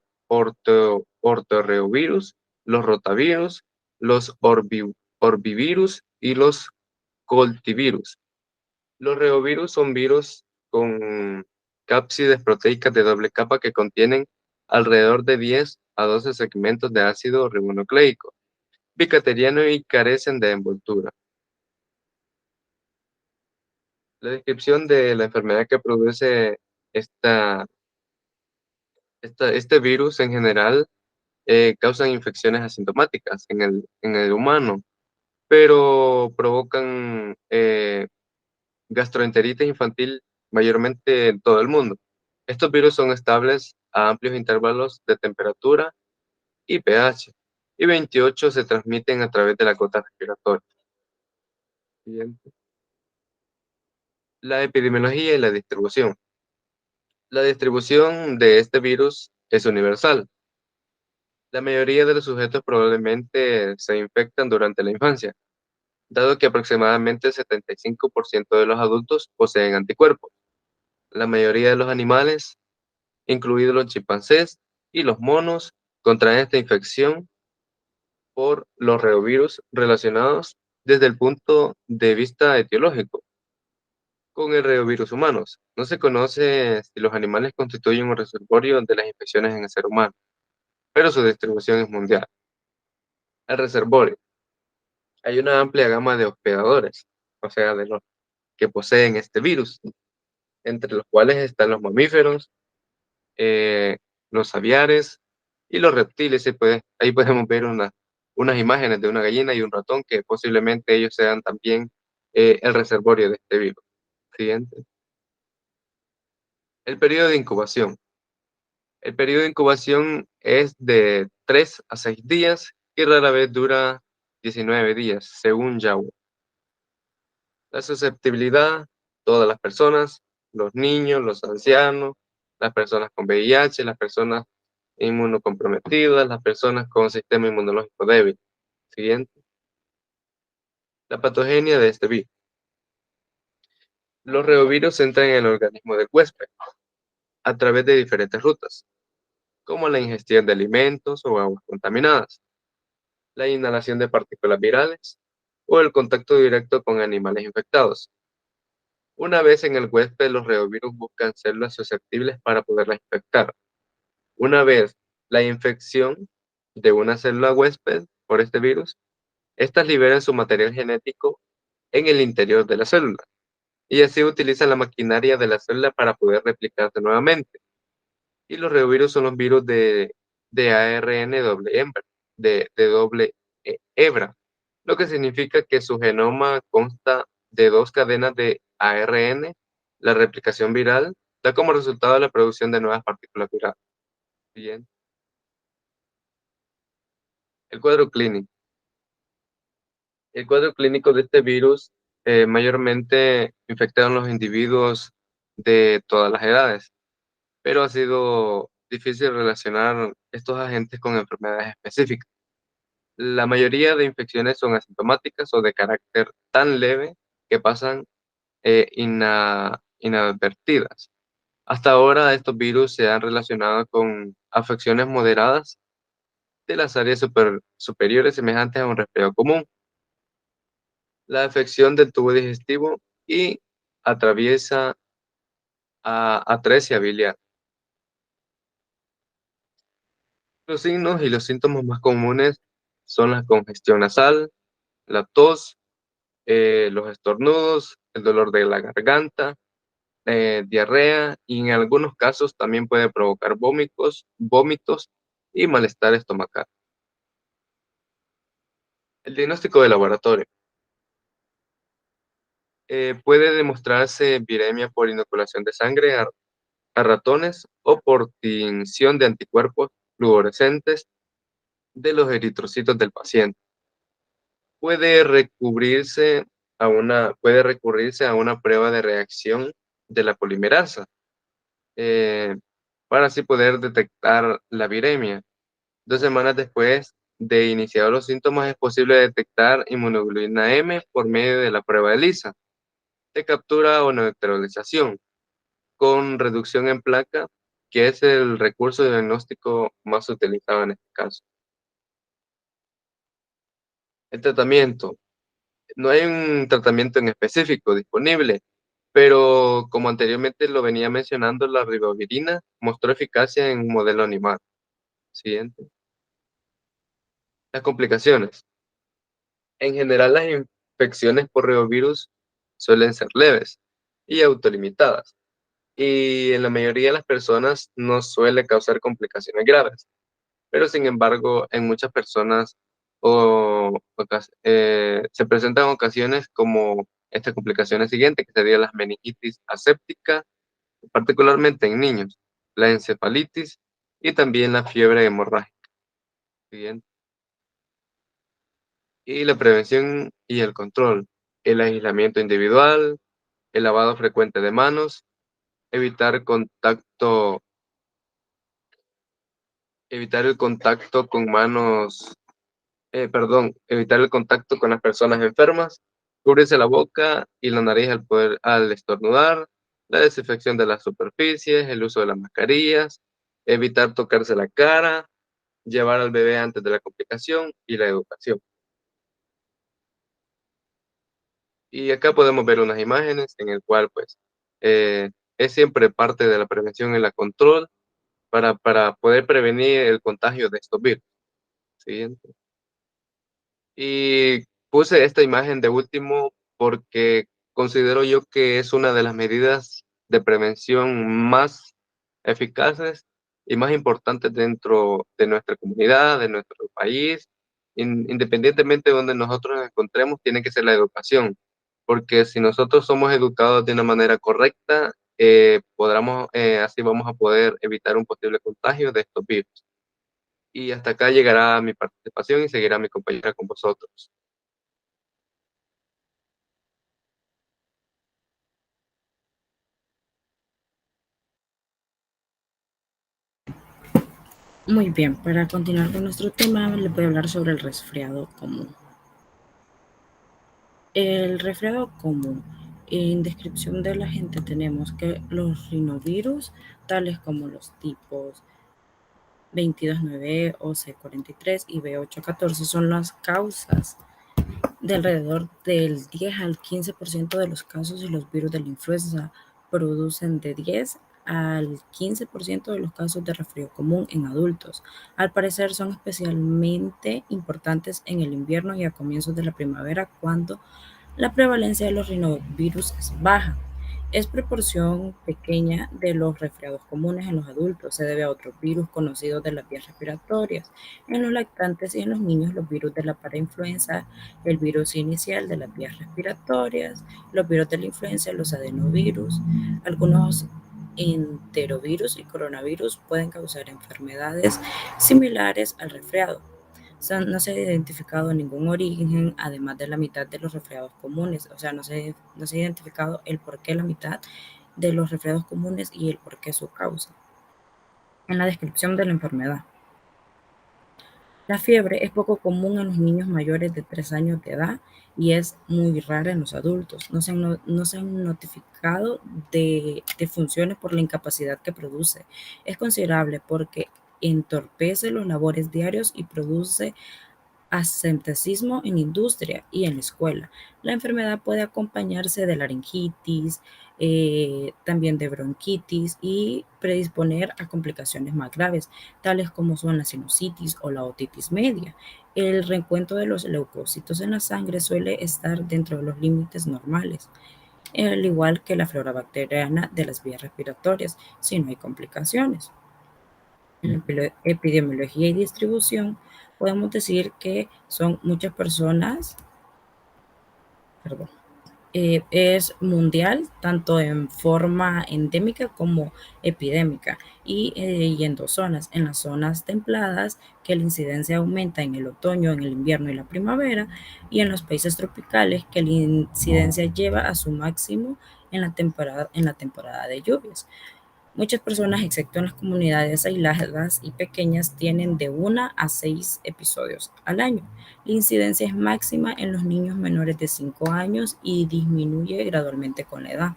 ortorreovirus, los rotavirus, los orbivirus y los coltivirus. Los reovirus son virus con cápsides proteicas de doble capa que contienen alrededor de 10 a 12 segmentos de ácido ribonucleico bicateriano y carecen de envoltura. La descripción de la enfermedad que produce esta, este virus en general causan infecciones asintomáticas en el humano, pero provocan gastroenteritis infantil mayormente en todo el mundo. Estos virus son estables a amplios intervalos de temperatura y pH, y 28 se transmiten a través de la gota respiratoria. Siguiente. La epidemiología y la distribución. La distribución de este virus es universal. La mayoría de los sujetos probablemente se infectan durante la infancia, dado que aproximadamente el 75% de los adultos poseen anticuerpos. La mayoría de los animales, incluidos los chimpancés y los monos, contraen esta infección por los reovirus relacionados desde el punto de vista etiológico con el reovirus humanos. No se conoce si los animales constituyen un reservorio de las infecciones en el ser humano, pero su distribución es mundial. El reservorio. Hay una amplia gama de hospedadores, o sea, de los que poseen este virus, entre los cuales están los mamíferos, eh, los aviares y los reptiles. Ahí podemos ver unas imágenes de una gallina y un ratón que posiblemente ellos sean también el reservorio de este virus. Siguiente. El periodo de incubación. El periodo de incubación es de 3 a 6 días y rara vez dura 19 días, según Yao. La susceptibilidad, todas las personas, los niños, los ancianos, las personas con VIH, las personas inmunocomprometidas, las personas con sistema inmunológico débil. Siguiente. La patogenia de este virus. Los reovirus entran en el organismo del huésped a través de diferentes rutas, como la ingestión de alimentos o aguas contaminadas, la inhalación de partículas virales o el contacto directo con animales infectados. Una vez en el huésped, los reovirus buscan células susceptibles para poderlas infectar. Una vez la infección de una célula huésped por este virus, estas liberan su material genético en el interior de la célula y así utilizan la maquinaria de la célula para poder replicarse nuevamente. Y los reovirus son los virus de ARN doble hembra, de doble hebra, lo que significa que su genoma consta de dos cadenas de ARN. La replicación viral da como resultado la producción de nuevas partículas virales. Bien. El cuadro clínico. El cuadro clínico de este virus mayormente infecta a los individuos de todas las edades, pero ha sido difícil relacionar estos agentes con enfermedades específicas. La mayoría de infecciones son asintomáticas o de carácter tan leve que pasan inadvertidas. Hasta ahora, estos virus se han relacionado con afecciones moderadas de las áreas superiores semejantes a un resfriado común, la afección del tubo digestivo y atraviesa a atresia biliar. Los signos y los síntomas más comunes son la congestión nasal, la tos, los estornudos, el dolor de la garganta, diarrea y en algunos casos también puede provocar vómitos y malestar estomacal. El diagnóstico de laboratorio. Puede demostrarse viremia por inoculación de sangre a ratones o por tinción de anticuerpos fluorescentes de los eritrocitos del paciente. Puede recurrirse a una prueba de reacción de la polimerasa, eh, para así poder detectar la viremia. 2 semanas después de iniciar los síntomas es posible detectar inmunoglobulina M por medio de la prueba de ELISA, de captura o neutralización, con reducción en placa, que es el recurso diagnóstico más utilizado en este caso. El tratamiento. No hay un tratamiento en específico disponible, pero como anteriormente lo venía mencionando, la ribavirina mostró eficacia en un modelo animal. Siguiente. Las complicaciones. En general, las infecciones por reovirus suelen ser leves y autolimitadas, y en la mayoría de las personas no suele causar complicaciones graves, pero sin embargo, en muchas personas se presentan ocasiones como estas complicaciones siguientes, que serían las meningitis aséptica, particularmente en niños, la encefalitis y también la fiebre hemorrágica. Siguiente. Y la prevención y el control, el aislamiento individual, el lavado frecuente de manos, evitar evitar el contacto con manos, evitar el contacto con las personas enfermas, cubrirse la boca y la nariz al estornudar, la desinfección de las superficies, el uso de las mascarillas, evitar tocarse la cara, llevar al bebé antes de la complicación y la educación. Y acá podemos ver unas imágenes en el cual, pues, eh, es siempre parte de la prevención y la control para poder prevenir el contagio de estos virus. Siguiente. Y puse esta imagen de último porque considero yo que es una de las medidas de prevención más eficaces y más importantes dentro de nuestra comunidad, de nuestro país. Independientemente de donde nosotros nos encontremos, tiene que ser la educación, porque si nosotros somos educados de una manera correcta, así vamos a poder evitar un posible contagio de estos virus. Y hasta acá llegará mi participación y seguirá mi compañera con vosotros. Muy bien, para continuar con nuestro tema, les voy a hablar sobre el resfriado común. El resfriado común. En descripción de la gente tenemos que los rinovirus, tales como los tipos 22.9 o C43 y B814, son las causas de alrededor del 10 al 15% de los casos, y los virus de la influenza producen de 10 al 15% de los casos de resfriado común en adultos. Al parecer son especialmente importantes en el invierno y a comienzos de la primavera, cuando la prevalencia de los rinovirus es baja. Es proporción pequeña de los resfriados comunes en los adultos. Se debe a otros virus conocidos de las vías respiratorias. En los lactantes y en los niños, los virus de la parainfluenza, el virus inicial de las vías respiratorias, los virus de la influenza, los adenovirus, algunos enterovirus y coronavirus pueden causar enfermedades similares al resfriado. No se ha identificado ningún origen, además de la mitad de los resfriados comunes. O sea, no se ha identificado el por qué la mitad de los resfriados comunes y el por qué su causa. En la descripción de la enfermedad. La fiebre es poco común en los niños mayores de 3 años de edad y es muy rara en los adultos. No se han notificado de funciones por la incapacidad que produce. Es considerable porque entorpece los labores diarios y produce absenteísmo en industria y en la escuela. La enfermedad puede acompañarse de laringitis, también de bronquitis, y predisponer a complicaciones más graves, tales como son la sinusitis o la otitis media. El recuento de los leucocitos en la sangre suele estar dentro de los límites normales, al igual que la flora bacteriana de las vías respiratorias, si no hay complicaciones. En la epidemiología y distribución, podemos decir que son muchas personas, perdón, Es mundial, tanto en forma endémica como epidémica, y en dos zonas. En las zonas templadas, que la incidencia aumenta en el otoño, en el invierno y la primavera, y en los países tropicales, que la incidencia lleva a su máximo en la temporada de lluvias. Muchas personas, excepto en las comunidades aisladas y pequeñas, tienen de 1 a 6 episodios al año. La incidencia es máxima en los niños menores de 5 años y disminuye gradualmente con la edad.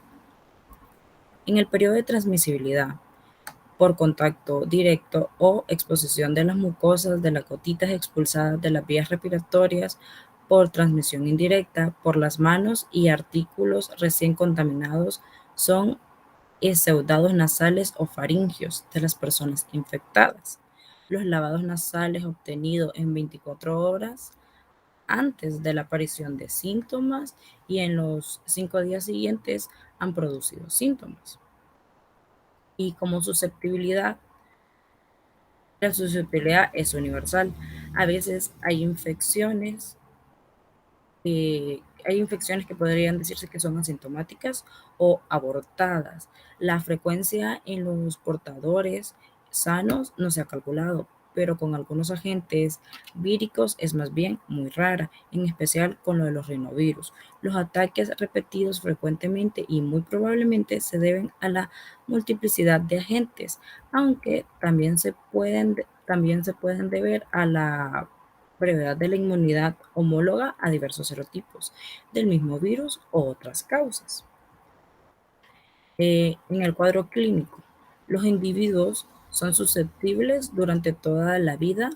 En el periodo de transmisibilidad, por contacto directo o exposición de las mucosas, de las gotitas expulsadas de las vías respiratorias, por transmisión indirecta, por las manos y artículos recién contaminados, son exudados nasales o faringios de las personas infectadas. Los lavados nasales obtenidos en 24 horas antes de la aparición de síntomas y en los 5 días siguientes han producido síntomas. Y como susceptibilidad, la susceptibilidad es universal. A veces hay infecciones que podrían decirse que son asintomáticas o abortadas. La frecuencia en los portadores sanos no se ha calculado, pero con algunos agentes víricos es más bien muy rara, en especial con lo de los rinovirus. Los ataques repetidos frecuentemente y muy probablemente se deben a la multiplicidad de agentes, aunque también se pueden deber a la brevedad de la inmunidad homóloga a diversos serotipos del mismo virus o otras causas. En el cuadro clínico, los individuos son susceptibles durante toda la vida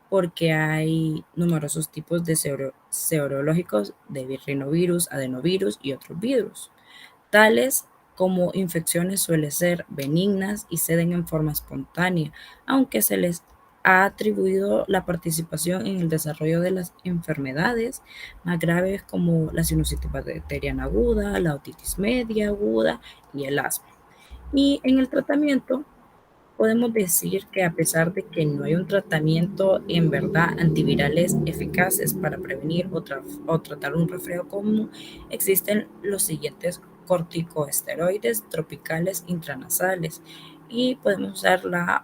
porque hay numerosos tipos de serológicos de rinovirus, adenovirus y otros virus. Tales como infecciones suelen ser benignas y ceden en forma espontánea, aunque se les ha atribuido la participación en el desarrollo de las enfermedades más graves como la sinusitis bacteriana aguda, la otitis media aguda y el asma. Y en el tratamiento podemos decir que a pesar de que no hay un tratamiento en verdad antivirales eficaces para prevenir o tratar un resfriado común, existen los siguientes corticosteroides tropicales intranasales y podemos usar la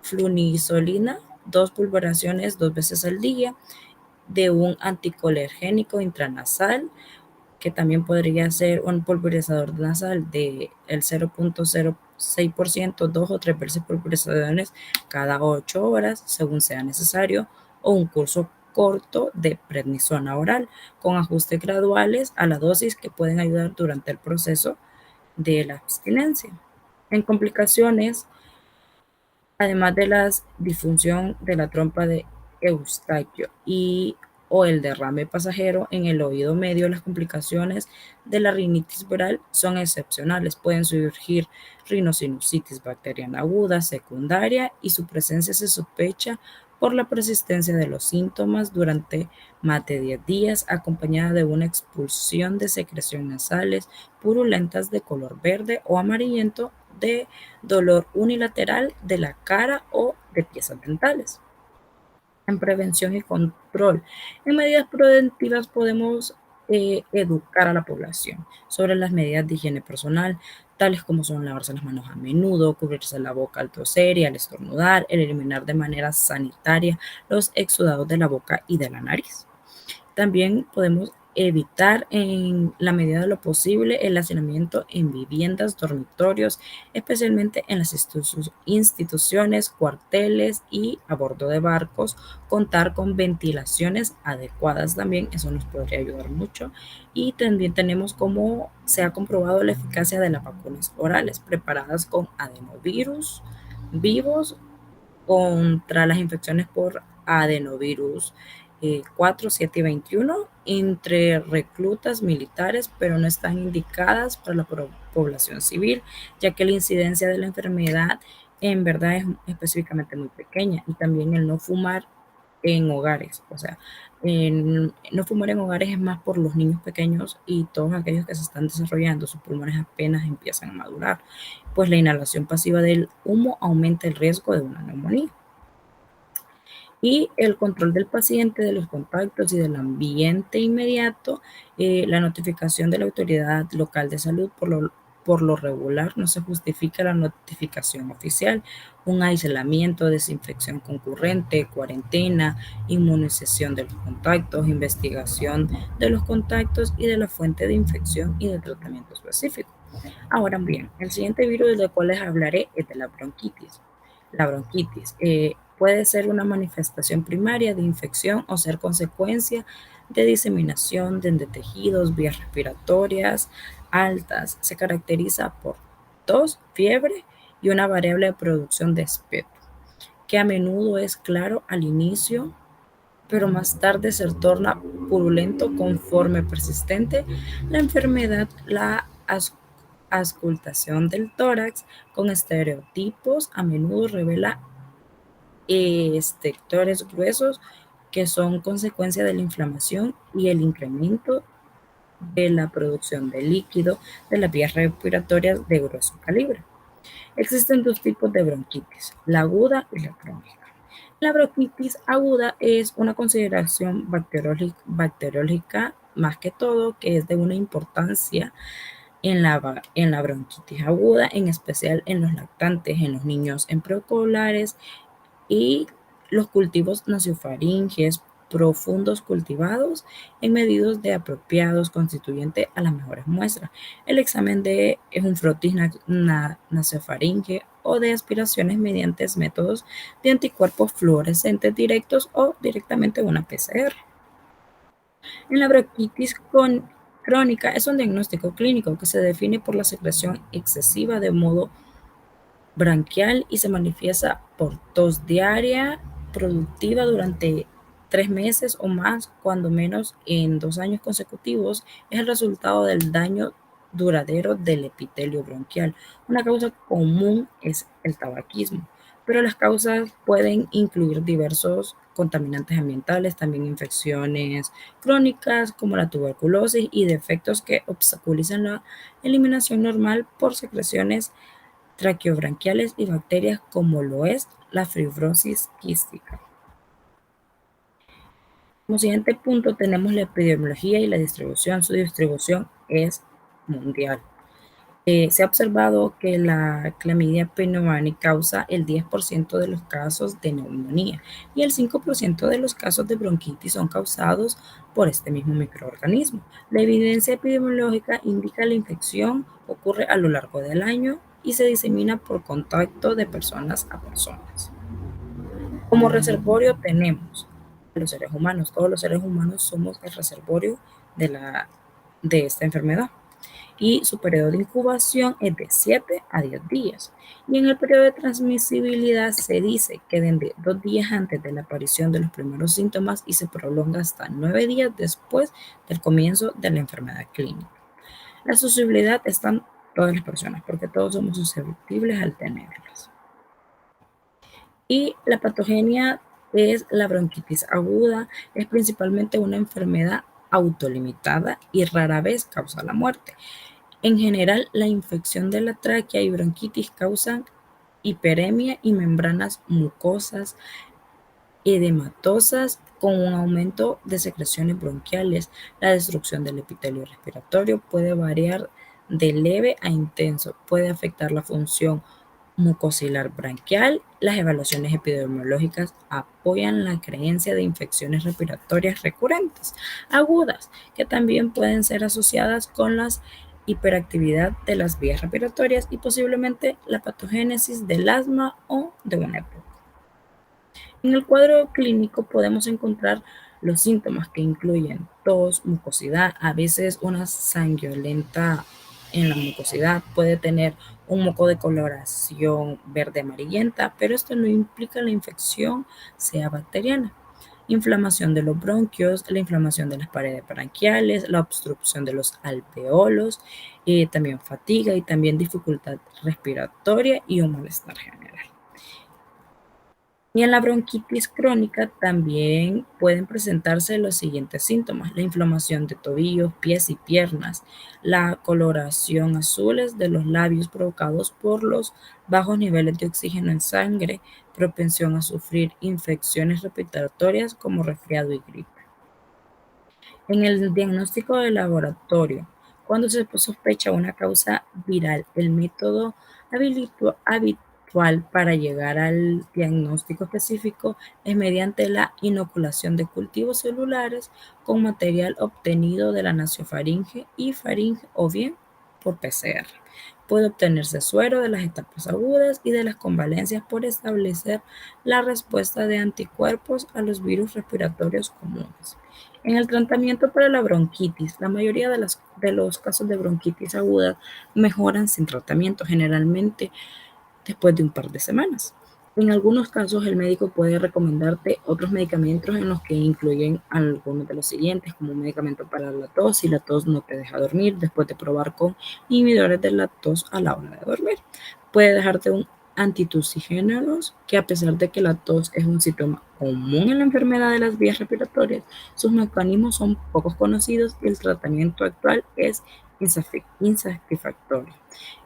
flunisolina, 2 pulveraciones 2 veces al día de un anticolergénico intranasal, que también podría ser un pulverizador nasal de el 0.06%, 2 o 3 veces pulverizaciones cada 8 horas, según sea necesario, o un curso corto de prednisona oral, con ajustes graduales a la dosis que pueden ayudar durante el proceso de la abstinencia. En complicaciones, además de la disfunción de la trompa de Eustaquio o el derrame pasajero en el oído medio, las complicaciones de la rinitis viral son excepcionales. Pueden surgir rinosinusitis bacteriana aguda, secundaria, y su presencia se sospecha por la persistencia de los síntomas durante más de 10 días, acompañada de una expulsión de secreciones nasales purulentas de color verde o amarillento, de dolor unilateral de la cara o de piezas dentales. En prevención y control, en medidas preventivas podemos educar a la población sobre las medidas de higiene personal, tales como son lavarse las manos a menudo, cubrirse la boca al toser y al estornudar, el eliminar de manera sanitaria los exudados de la boca y de la nariz. También podemos evitar en la medida de lo posible el hacinamiento en viviendas, dormitorios, especialmente en las instituciones, cuarteles y a bordo de barcos. Contar con ventilaciones adecuadas también, eso nos podría ayudar mucho. Y también tenemos como se ha comprobado la eficacia de las vacunas orales preparadas con adenovirus vivos contra las infecciones por adenovirus 4, 7 y 21 entre reclutas militares, pero no están indicadas para la población civil, ya que la incidencia de la enfermedad en verdad es específicamente muy pequeña. Y también el no fumar en hogares, o sea, no fumar en hogares es más por los niños pequeños y todos aquellos que se están desarrollando, sus pulmones apenas empiezan a madurar, pues la inhalación pasiva del humo aumenta el riesgo de una neumonía. Y el control del paciente, de los contactos y del ambiente inmediato, la notificación de la autoridad local de salud por lo regular no se justifica la notificación oficial. Un aislamiento, desinfección concurrente, cuarentena, inmunización de los contactos, investigación de los contactos y de la fuente de infección y de tratamiento específico. Ahora bien, el siguiente virus del cual les hablaré es de la bronquitis. La bronquitis puede ser una manifestación primaria de infección o ser consecuencia de diseminación de tejidos, vías respiratorias altas. Se caracteriza por tos, fiebre y una variable de producción de espeto, que a menudo es claro al inicio, pero más tarde se torna purulento conforme persistente la enfermedad. La auscultación del tórax con estereotipos a menudo revela sectores gruesos que son consecuencia de la inflamación y el incremento de la producción de líquido de las vías respiratorias de grueso calibre. Existen dos tipos de bronquitis, la aguda y la crónica. La bronquitis aguda es una consideración bacteriológica más que todo, que es de una importancia en la bronquitis aguda, en especial en los lactantes, en los niños en preescolares y los cultivos nasofaringes profundos cultivados en medios de apropiados constituyente a las mejores muestras. El examen es un frotis nasofaringe o de aspiraciones mediante métodos de anticuerpos fluorescentes directos o directamente una PCR. En la bronquitis crónica es un diagnóstico clínico que se define por la secreción excesiva de modo branquial y se manifiesta por tos diaria productiva durante 3 meses o más, cuando menos en 2 años consecutivos. Es el resultado del daño duradero del epitelio bronquial. Una causa común es el tabaquismo, pero las causas pueden incluir diversos contaminantes ambientales, también infecciones crónicas como la tuberculosis y defectos que obstaculizan la eliminación normal por secreciones traqueobronquiales y bacterias como lo es la fibrosis quística. Como siguiente punto tenemos la epidemiología y la distribución. Su distribución es mundial. Se ha observado que la clamidia pneumoniae causa el 10% de los casos de neumonía y el 5% de los casos de bronquitis son causados por este mismo microorganismo. La evidencia epidemiológica indica que la infección ocurre a lo largo del año y se disemina por contacto de personas a personas. Como reservorio tenemos a los seres humanos. Todos los seres humanos somos el reservorio de esta enfermedad. Y su periodo de incubación es de 7 a 10 días. Y en el periodo de transmisibilidad se dice que desde 2 días antes de la aparición de los primeros síntomas y se prolonga hasta 9 días después del comienzo de la enfermedad clínica. La susceptibilidad está en todas las personas, porque todos somos susceptibles al tenerlas. Y la patogenia es la bronquitis aguda, es principalmente una enfermedad autolimitada y rara vez causa la muerte. En general, la infección de la tráquea y bronquitis causan hiperemia y membranas mucosas edematosas con un aumento de secreciones bronquiales. La destrucción del epitelio respiratorio puede variar de leve a intenso, puede afectar la función mucosilar branquial. Las evaluaciones epidemiológicas apoyan la creencia de infecciones respiratorias recurrentes, agudas, que también pueden ser asociadas con la hiperactividad de las vías respiratorias y posiblemente la patogénesis del asma o de una EPOC. En el cuadro clínico podemos encontrar los síntomas que incluyen tos, mucosidad, a veces una sanguinolenta en la mucosidad, puede tener un moco de coloración verde amarillenta, pero esto no implica la infección sea bacteriana. Inflamación de los bronquios, la inflamación de las paredes branquiales, la obstrucción de los alveolos, también fatiga y también dificultad respiratoria y un malestar general. Y en la bronquitis crónica también pueden presentarse los siguientes síntomas: la inflamación de tobillos, pies y piernas, la coloración azules de los labios provocados por los bajos niveles de oxígeno en sangre, propensión a sufrir infecciones respiratorias como resfriado y gripe. En el diagnóstico de laboratorio, cuando se sospecha una causa viral, el método habitual para llegar al diagnóstico específico es mediante la inoculación de cultivos celulares con material obtenido de la nasofaringe y faringe o bien por PCR. Puede obtenerse suero de las etapas agudas y de las convalencias por establecer la respuesta de anticuerpos a los virus respiratorios comunes. En el tratamiento para la bronquitis, la mayoría de los casos de bronquitis aguda mejoran sin tratamiento, generalmente después de un par de semanas. En algunos casos, el médico puede recomendarte otros medicamentos en los que incluyen algunos de los siguientes, como un medicamento para la tos si la tos no te deja dormir, después de probar con inhibidores de la tos a la hora de dormir. Puede dejarte un antitusígenos, que a pesar de que la tos es un síntoma común en la enfermedad de las vías respiratorias, sus mecanismos son pocos conocidos y el tratamiento actual es insatisfactorio.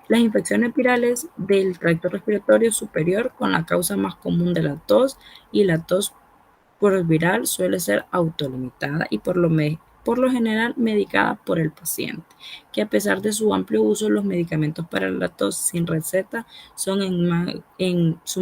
Las infecciones virales del tracto respiratorio superior, con la causa más común de la tos, y la tos por viral suele ser autolimitada y por lo general medicada por el paciente, que a pesar de su amplio uso, los medicamentos para la tos sin receta son en su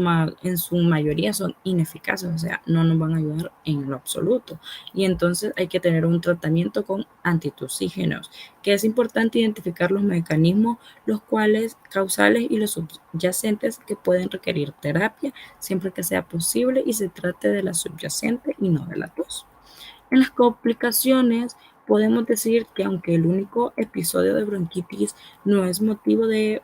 mayoría son ineficaces, o sea, no nos van a ayudar en lo absoluto. Y entonces hay que tener un tratamiento con antitusígenos, que es importante identificar los mecanismos, los cuales causales y los subyacentes que pueden requerir terapia, siempre que sea posible y se trate de la subyacente y no de la tos. En las complicaciones, podemos decir que aunque el único episodio de bronquitis no es motivo de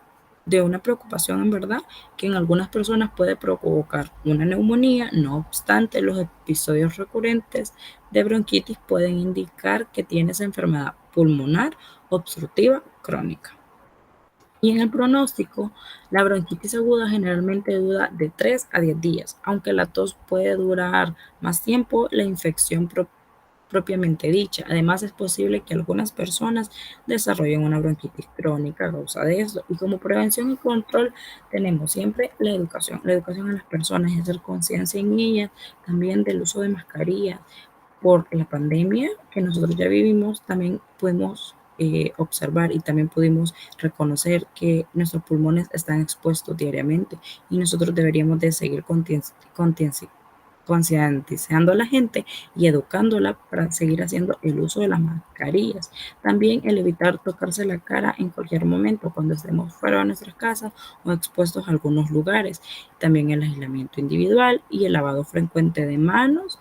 una preocupación en verdad, que en algunas personas puede provocar una neumonía, no obstante, los episodios recurrentes de bronquitis pueden indicar que tienes enfermedad pulmonar obstructiva crónica. Y en el pronóstico, la bronquitis aguda generalmente dura de 3 a 10 días, aunque la tos puede durar más tiempo, la infección propiamente dicha. Además, es posible que algunas personas desarrollen una bronquitis crónica a causa de esto. Y como prevención y control tenemos siempre la educación a las personas y hacer conciencia en ellas también del uso de mascarillas. Por la pandemia que nosotros ya vivimos, también pudimos observar y también pudimos reconocer que nuestros pulmones están expuestos diariamente y nosotros deberíamos de seguir concientizando a la gente y educándola para seguir haciendo el uso de las mascarillas. También el evitar tocarse la cara en cualquier momento cuando estemos fuera de nuestras casas o expuestos a algunos lugares. También el aislamiento individual y el lavado frecuente de manos,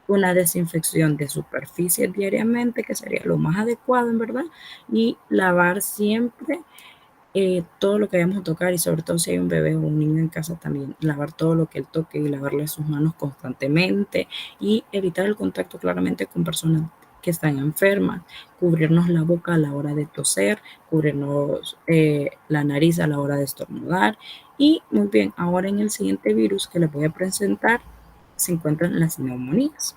una desinfección de superficies diariamente, que sería lo más adecuado en verdad, y lavar siempre todo lo que vayamos a tocar, y sobre todo si hay un bebé o un niño en casa también, lavar todo lo que él toque y lavarle sus manos constantemente y evitar el contacto claramente con personas que están enfermas, cubrirnos la boca a la hora de toser, cubrirnos la nariz a la hora de estornudar. Y muy bien, ahora en el siguiente virus que les voy a presentar se encuentran las neumonías.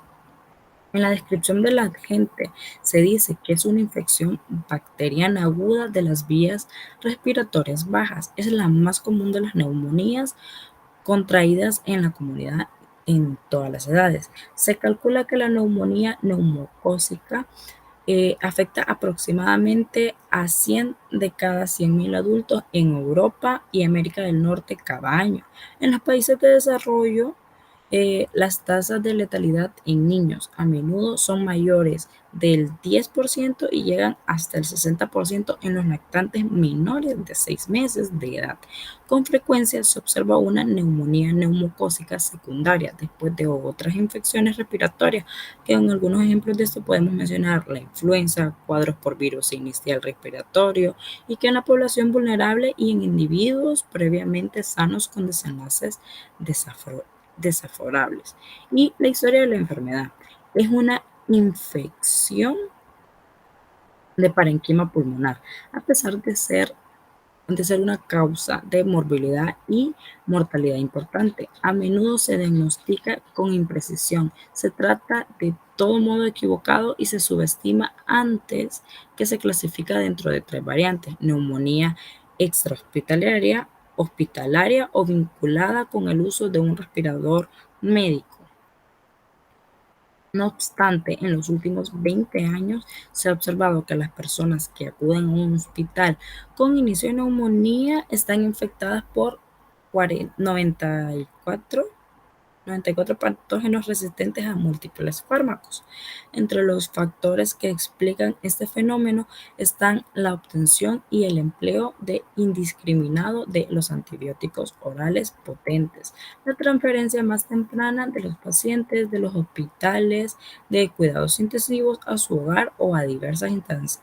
En la descripción del agente se dice que es una infección bacteriana aguda de las vías respiratorias bajas. Es la más común de las neumonías contraídas en la comunidad en todas las edades. Se calcula que la neumonía neumocócica afecta aproximadamente a 100 de cada 100.000 adultos en Europa y América del Norte cada año. En los países de desarrollo, las tasas de letalidad en niños a menudo son mayores del 10% y llegan hasta el 60% en los lactantes menores de 6 meses de edad. Con frecuencia se observa una neumonía neumocócica secundaria después de otras infecciones respiratorias, que en algunos ejemplos de esto podemos mencionar la influenza, cuadros por virus inicial respiratorio, y que en la población vulnerable y en individuos previamente sanos con desenlaces desfavorables. Y la historia de la enfermedad es una infección de parenquima pulmonar, a pesar de ser de ser una causa de morbilidad y mortalidad importante. A menudo se diagnostica con imprecisión. Se trata de todo modo equivocado y se subestima antes que se clasifica dentro de 3 variantes: neumonía extrahospitalaria, hospitalaria o vinculada con el uso de un respirador médico. No obstante, en los últimos 20 años se ha observado que las personas que acuden a un hospital con inicio de neumonía están infectadas por 94 patógenos resistentes a múltiples fármacos. Entre los factores que explican este fenómeno están la obtención y el empleo indiscriminado de los antibióticos orales potentes, la transferencia más temprana de los pacientes de los hospitales de cuidados intensivos a su hogar o a diversas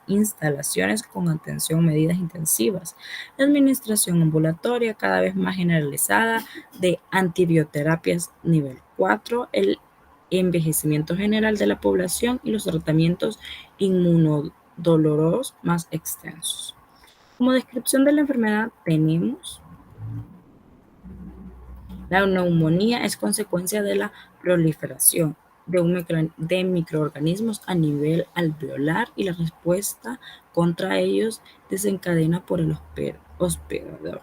instalaciones con atención medidas intensivas, la administración ambulatoria cada vez más generalizada de antibioterapias nivel 4, el envejecimiento general de la población y los tratamientos inmunodoloros más extensos. Como descripción de la enfermedad tenemos: la neumonía es consecuencia de la proliferación de microorganismos a nivel alveolar y la respuesta contra ellos desencadena por el hospedador.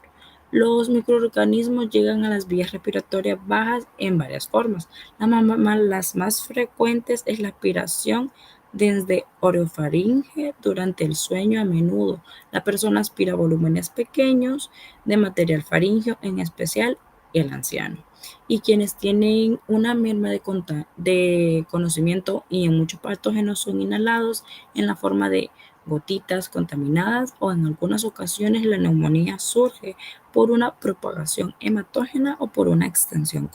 Los microorganismos llegan a las vías respiratorias bajas en varias formas. Las más frecuentes es la aspiración desde orofaringe durante el sueño. A menudo la persona aspira volúmenes pequeños de material faríngeo, en especial el anciano, y quienes tienen una merma de conocimiento, y en muchos patógenos son inhalados en la forma de gotitas contaminadas, o en algunas ocasiones la neumonía surge por una propagación hematógena o por una extensión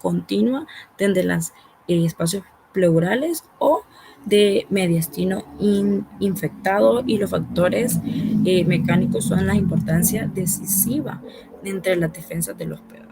continua desde los espacios pleurales o de mediastino infectado, y los factores mecánicos son la importancia decisiva entre las defensas del hospedador.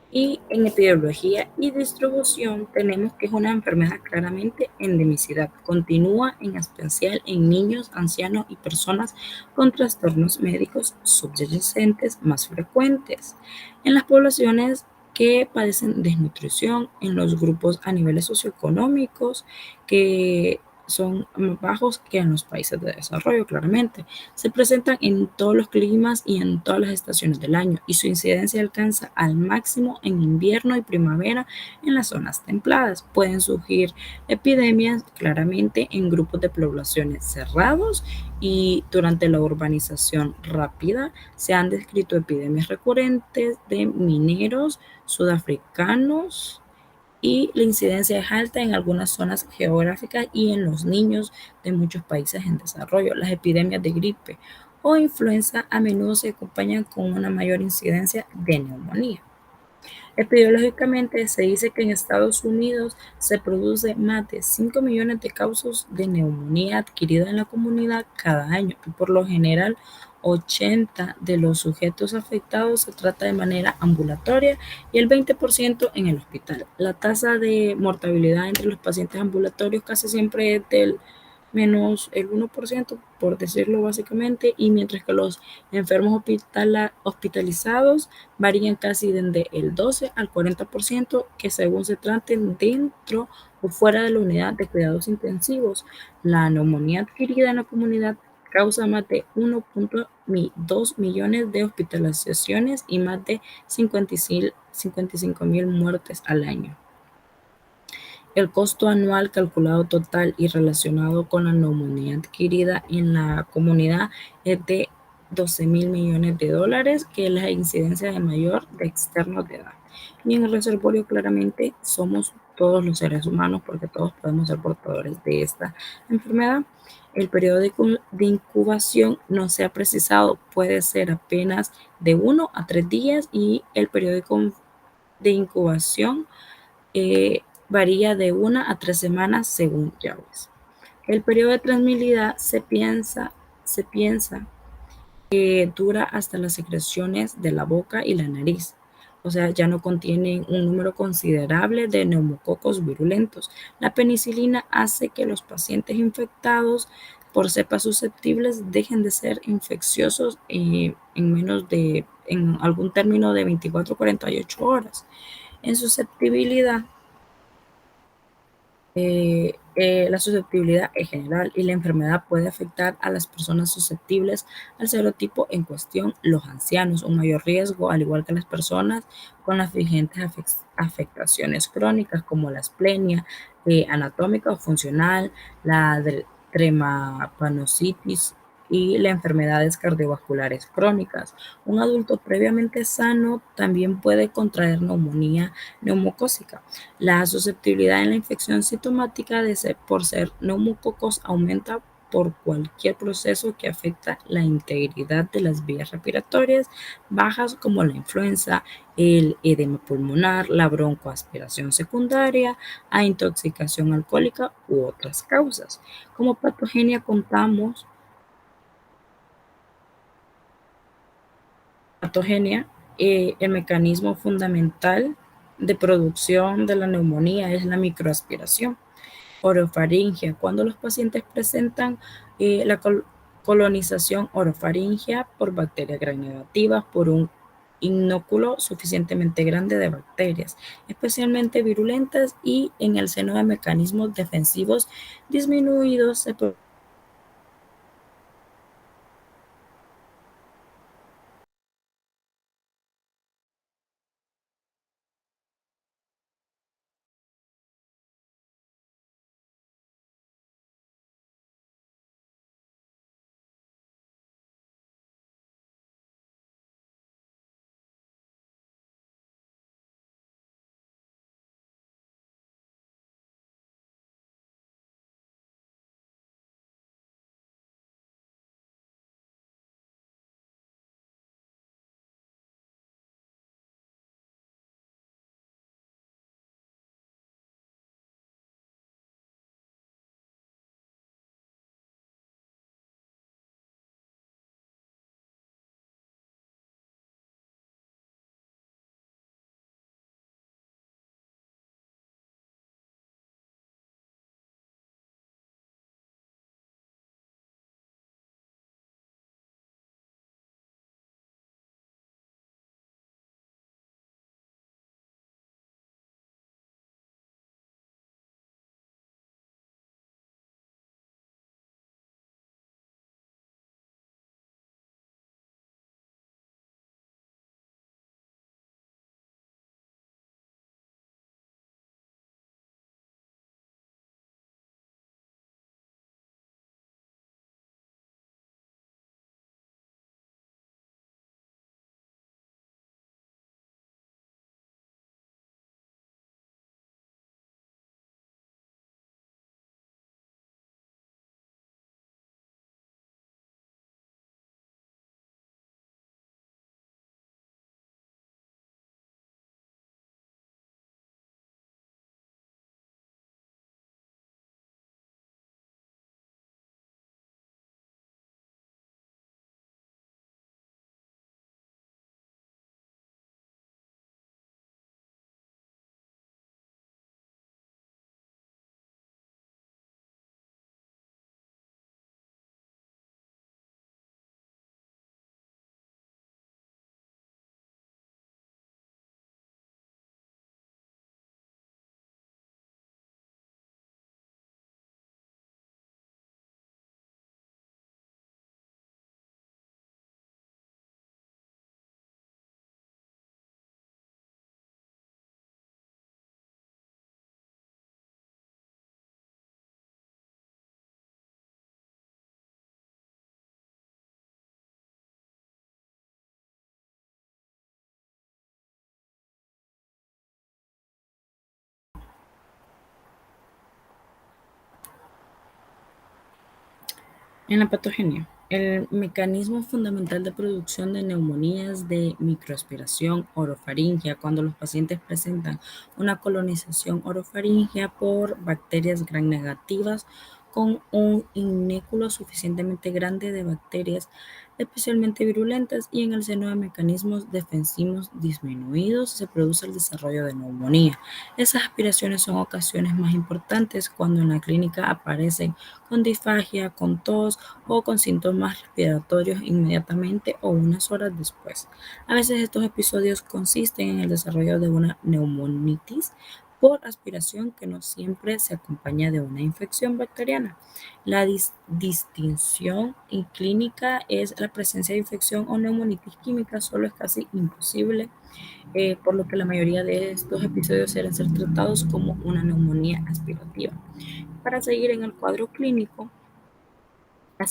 Y en epidemiología y distribución tenemos que es una enfermedad claramente endemicidad. Continúa en especial en niños, ancianos y personas con trastornos médicos subyacentes más frecuentes. En las poblaciones que padecen desnutrición, en los grupos a niveles socioeconómicos que son más bajos que en los países de desarrollo, claramente. Se presentan en todos los climas y en todas las estaciones del año, y su incidencia alcanza al máximo en invierno y primavera en las zonas templadas. Pueden surgir epidemias claramente en grupos de poblaciones cerrados, y durante la urbanización rápida se han descrito epidemias recurrentes de mineros sudafricanos, y la incidencia es alta en algunas zonas geográficas y en los niños de muchos países en desarrollo. Las epidemias de gripe o influenza a menudo se acompañan con una mayor incidencia de neumonía. Epidemiológicamente se dice que en Estados Unidos se produce más de 5 millones de casos de neumonía adquirida en la comunidad cada año, y por lo general 80 de los sujetos afectados se trata de manera ambulatoria y el 20% en el hospital. La tasa de mortalidad entre los pacientes ambulatorios casi siempre es del menos el 1%, por decirlo básicamente, y mientras que los enfermos hospitalizados varían casi desde el 12 al 40%, que según se traten dentro o fuera de la unidad de cuidados intensivos. La neumonía adquirida en la comunidad causa más de 1.2 millones de hospitalizaciones y más de 55.000 muertes al año. El costo anual calculado total y relacionado con la neumonía adquirida en la comunidad es de 12.000 millones de dólares, que es la incidencia de mayor de externos de edad. Y en el reservorio claramente somos todos los seres humanos, porque todos podemos ser portadores de esta enfermedad. El periodo de incubación no se ha precisado, puede ser apenas de 1 a 3 días, y el periodo de incubación varía de 1 a 3 semanas según Jarvis. El periodo de transmisibilidad se piensa que dura hasta las secreciones de la boca y la nariz. O sea, ya no contienen un número considerable de neumococos virulentos. La penicilina hace que los pacientes infectados por cepas susceptibles dejen de ser infecciosos en algún término de 24 a 48 horas. En susceptibilidad, la susceptibilidad es general y la enfermedad puede afectar a las personas susceptibles al serotipo en cuestión, los ancianos, un mayor riesgo, al igual que las personas con las vigentes afectaciones crónicas como la esplenia anatómica o funcional, la tremapanositis y las enfermedades cardiovasculares crónicas. Un adulto previamente sano también puede contraer neumonía neumocócica. La susceptibilidad en la infección sintomática por ser neumococos aumenta por cualquier proceso que afecta la integridad de las vías respiratorias bajas como la influenza, el edema pulmonar, la broncoaspiración secundaria a intoxicación alcohólica u otras causas. Como patogenia contamos patogenia, el mecanismo fundamental de producción de la neumonía es la microaspiración. Orofaringia, cuando los pacientes presentan la colonización orofaringia por bacterias gram negativas, por un inóculo suficientemente grande de bacterias, especialmente virulentas y en el seno de mecanismos defensivos disminuidos, se En la patogenia, el mecanismo fundamental de producción de neumonías de microaspiración orofaringia, cuando los pacientes presentan una colonización orofaringia por bacterias gram negativas con un inúculo suficientemente grande de bacterias, especialmente virulentas, y en el seno de mecanismos defensivos disminuidos se produce el desarrollo de neumonía. Esas aspiraciones son ocasiones más importantes cuando en la clínica aparecen con disfagia, con tos o con síntomas respiratorios inmediatamente o unas horas después. A veces estos episodios consisten en el desarrollo de una neumonitis por aspiración que no siempre se acompaña de una infección bacteriana. La distinción clínica es la presencia de infección o neumonitis química, solo es casi imposible, por lo que la mayoría de estos episodios deben ser tratados como una neumonía aspirativa. Para seguir en el cuadro clínico, la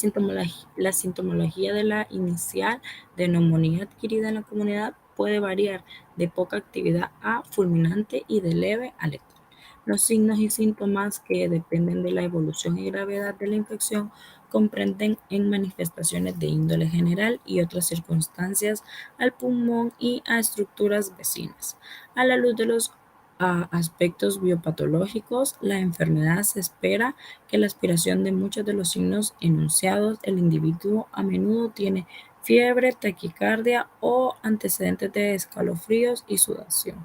sintomología de la inicial de neumonía adquirida en la comunidad puede variar de poca actividad a fulminante y de leve a letal. Los signos y síntomas que dependen de la evolución y gravedad de la infección comprenden en manifestaciones de índole general y otras circunstancias al pulmón y a estructuras vecinas. A la luz de los aspectos biopatológicos, la enfermedad se espera que la aspiración de muchos de los signos enunciados, el individuo a menudo tiene fiebre, taquicardia o antecedentes de escalofríos y sudoración.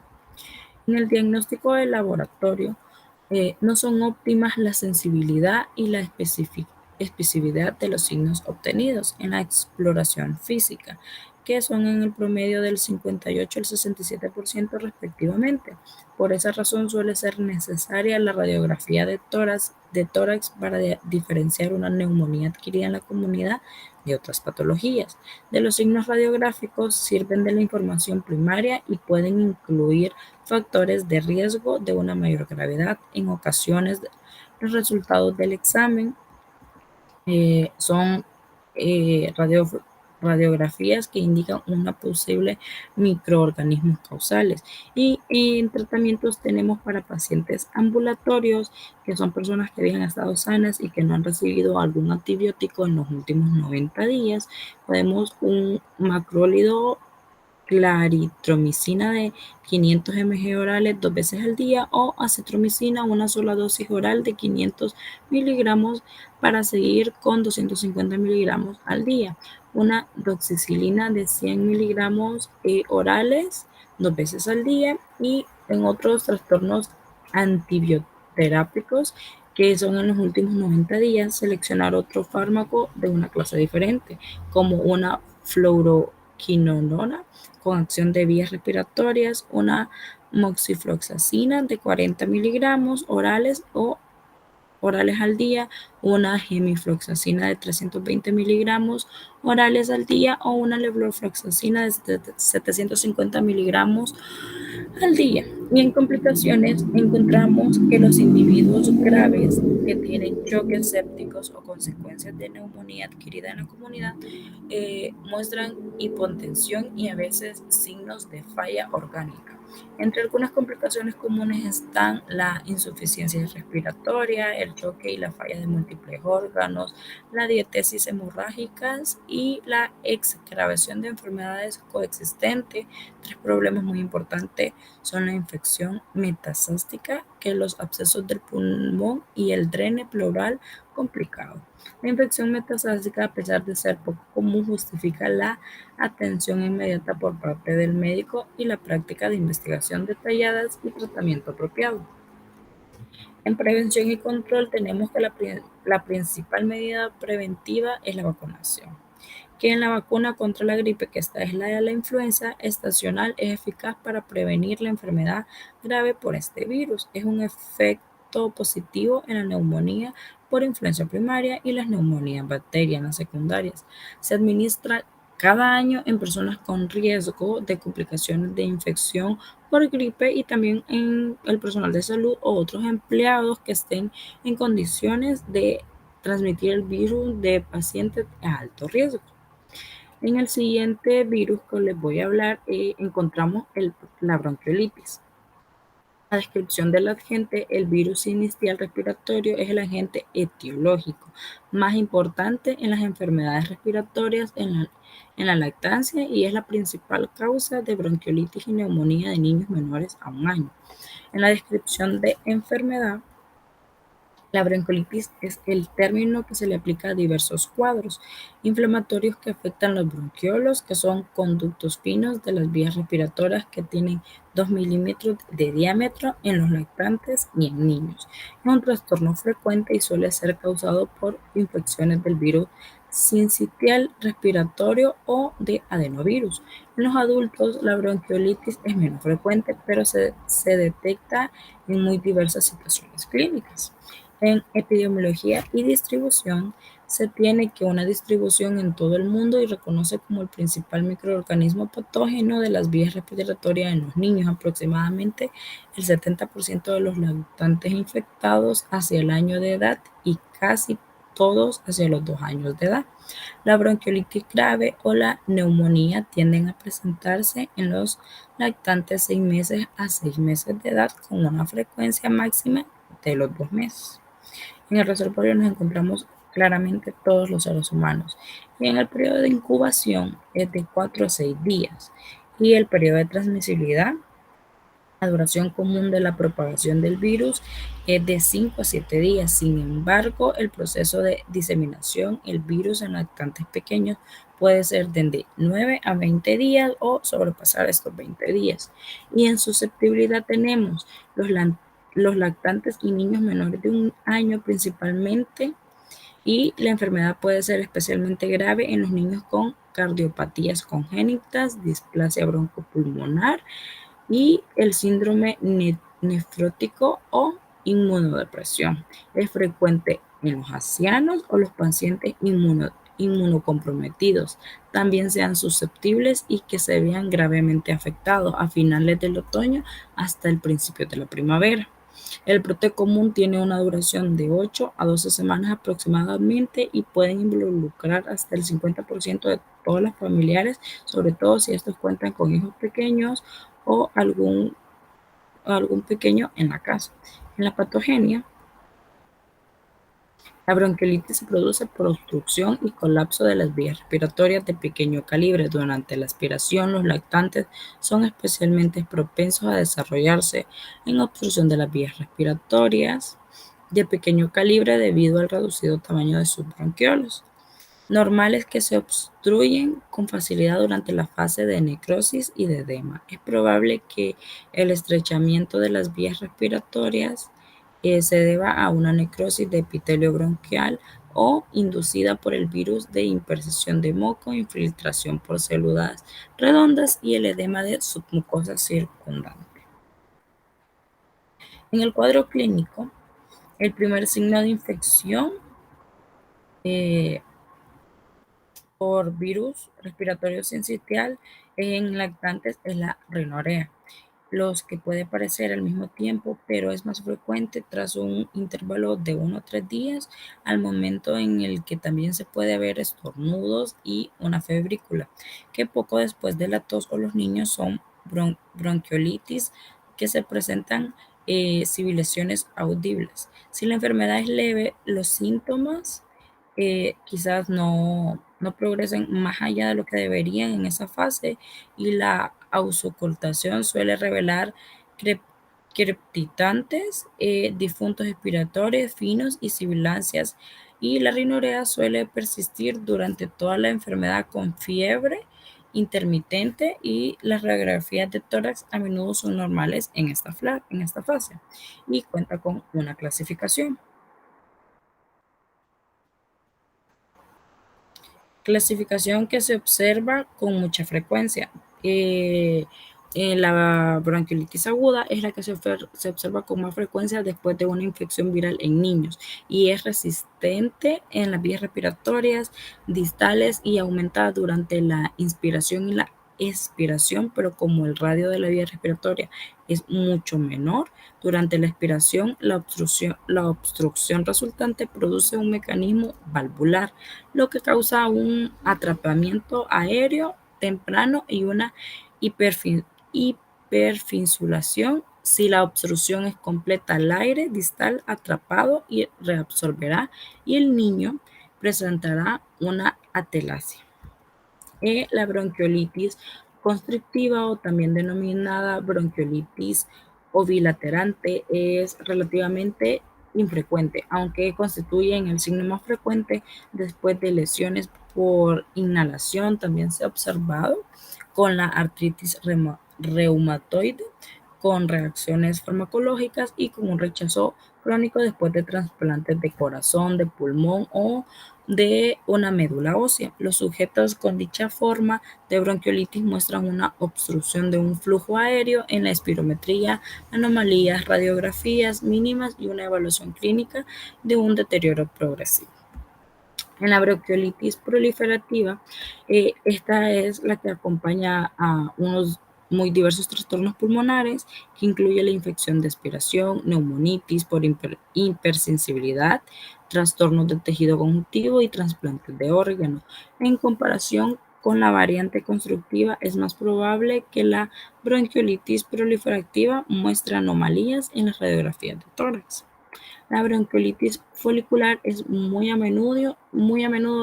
En el diagnóstico del laboratorio, no son óptimas la sensibilidad y la especificidad de los signos obtenidos en la exploración física, que son en el promedio del 58 al 67% respectivamente. Por esa razón suele ser necesaria la radiografía de tórax para diferenciar una neumonía adquirida en la comunidad de otras patologías. De los signos radiográficos sirven de la información primaria y pueden incluir factores de riesgo de una mayor gravedad. En ocasiones, los resultados del examen son eh, radio- radiografías que indican una posible microorganismos causales. Y en tratamientos tenemos para pacientes ambulatorios, que son personas que habían estado sanas y que no han recibido algún antibiótico en los últimos 90 días. Podemos un macrólido claritromicina de 500 mg orales 2 veces al día o acetromicina una sola dosis oral de 500 miligramos para seguir con 250 miligramos al día. Una doxicilina de 100 miligramos orales 2 veces al día, y en otros trastornos antibioterápicos que son en los últimos 90 días, seleccionar otro fármaco de una clase diferente, como una fluoroquinolona con acción de vías respiratorias, una moxifloxacina de 40 miligramos orales o orales al día, una gemifloxacina de 320 miligramos orales al día o una levofloxacina de 750 miligramos al día. Y en complicaciones encontramos que los individuos graves que tienen choques sépticos o consecuencias de neumonía adquirida en la comunidad muestran hipotensión y a veces signos de falla orgánica. Entre algunas complicaciones comunes están la insuficiencia respiratoria, el choque y la falla de múltiples órganos, la diatesis hemorrágicas y la exacerbación de enfermedades coexistentes. Tres problemas muy importantes son la infección metastástica, que los abscesos del pulmón y el drene pleural complicado. La infección metastásica, a pesar de ser poco común, justifica la atención inmediata por parte del médico y la práctica de investigación detalladas y tratamiento apropiado. En prevención y control tenemos que la principal medida preventiva es la vacunación, que en la vacuna contra la gripe, que esta es la de la influenza estacional, es eficaz para prevenir la enfermedad grave por este virus. Es un efecto positivo en la neumonía por influenza primaria y las neumonías bacterianas secundarias. Se administra cada año en personas con riesgo de complicaciones de infección por gripe y también en el personal de salud o otros empleados que estén en condiciones de transmitir el virus de pacientes a alto riesgo. En el siguiente virus que les voy a hablar, encontramos la bronquiolitis. La descripción del agente, el virus inicial respiratorio es el agente etiológico más importante en las enfermedades respiratorias en la lactancia y es la principal causa de bronquiolitis y neumonía de niños menores a 1 año. En la descripción de enfermedad, La bronquiolitis es el término que se le aplica a diversos cuadros inflamatorios que afectan los bronquiolos, que son conductos finos de las vías respiratorias que tienen 2 milímetros de diámetro en los lactantes y en niños. Es un trastorno frecuente y suele ser causado por infecciones del virus sincitial respiratorio o de adenovirus. En los adultos, la bronquiolitis es menos frecuente, pero se detecta en muy diversas situaciones clínicas. En epidemiología y distribución, se tiene que una distribución en todo el mundo y reconoce como el principal microorganismo patógeno de las vías respiratorias en los niños. Aproximadamente el 70% de los lactantes infectados hacia el año de edad y casi todos hacia los 2 años de edad. La bronquiolitis grave o la neumonía tienden a presentarse en los lactantes 6 meses a 6 meses de edad con una frecuencia máxima de los 2 meses. En el reservorio nos encontramos claramente todos los seres humanos y en el periodo de incubación es de 4 a 6 días y el periodo de transmisibilidad, la duración común de la propagación del virus es de 5 a 7 días. Sin embargo, el proceso de diseminación del virus en lactantes pequeños puede ser de 9 a 20 días o sobrepasar estos 20 días. Y en susceptibilidad tenemos los lactantes y niños menores de 1 año principalmente, y la enfermedad puede ser especialmente grave en los niños con cardiopatías congénitas, displasia broncopulmonar y el síndrome nefrótico o inmunodepresión. Es frecuente en los ancianos o los pacientes inmunocomprometidos. También sean susceptibles y que se vean gravemente afectados a finales del otoño hasta el principio de la primavera. El brote común tiene una duración de 8 a 12 semanas aproximadamente y pueden involucrar hasta el 50% de todos los familiares, sobre todo si estos cuentan con hijos pequeños o algún pequeño en la casa. En la patogenia, la bronquiolitis se produce por obstrucción y colapso de las vías respiratorias de pequeño calibre. Durante la aspiración, los lactantes son especialmente propensos a desarrollarse en obstrucción de las vías respiratorias de pequeño calibre debido al reducido tamaño de sus bronquiolos normales que se obstruyen con facilidad durante la fase de necrosis y de edema. Es probable que el estrechamiento de las vías respiratorias se deba a una necrosis de epitelio bronquial o inducida por el virus de impersión de moco, infiltración por células redondas y el edema de submucosa circundante. En el cuadro clínico, el primer signo de infección por virus respiratorio sincitial en lactantes es la rinorea, los que puede aparecer al mismo tiempo, pero es más frecuente tras un intervalo de 1 a 3 días, al momento en el que también se puede ver estornudos y una febrícula, que poco después de la tos o los niños son bronquiolitis que se presentan sibilaciones audibles. Si la enfermedad es leve, los síntomas quizás no progresen más allá de lo que deberían en esa fase y la auscultación suele revelar crep creptitantes, difuntos expiratorios finos y sibilancias, y la rinorea suele persistir durante toda la enfermedad con fiebre intermitente y las radiografías de tórax a menudo son normales en esta fase y cuenta con una clasificación. Clasificación que se observa con mucha frecuencia. Eh, la bronquiolitis aguda es la que se observa con más frecuencia después de una infección viral en niños y es resistente en las vías respiratorias distales y aumenta durante la inspiración y la expiración, pero como el radio de la vía respiratoria es mucho menor, durante la expiración la obstrucción resultante produce un mecanismo valvular lo que causa un atrapamiento aéreo temprano y una hiperfinsulación. Si la obstrucción es completa, el aire distal atrapado y reabsorberá y el niño presentará una atelasia. La bronquiolitis constrictiva o también denominada bronquiolitis ovilaterante es relativamente infrecuente, aunque constituyen el signo más frecuente después de lesiones por inhalación. También se ha observado con la artritis reumatoide, con reacciones farmacológicas y con un rechazo crónico después de trasplantes de corazón, de pulmón o de una médula ósea. Los sujetos con dicha forma de bronquiolitis muestran una obstrucción de un flujo aéreo en la espirometría, anomalías, radiografías mínimas y una evaluación clínica de un deterioro progresivo. En la bronquiolitis proliferativa, esta es la que acompaña a unos muy diversos trastornos pulmonares, que incluye la infección de aspiración, neumonitis por hipersensibilidad, trastornos del tejido conjuntivo y trasplantes de órganos. En comparación con la variante constructiva, es más probable que la bronquiolitis proliferativa muestre anomalías en las radiografías de tórax. La bronquiolitis folicular es muy a menudo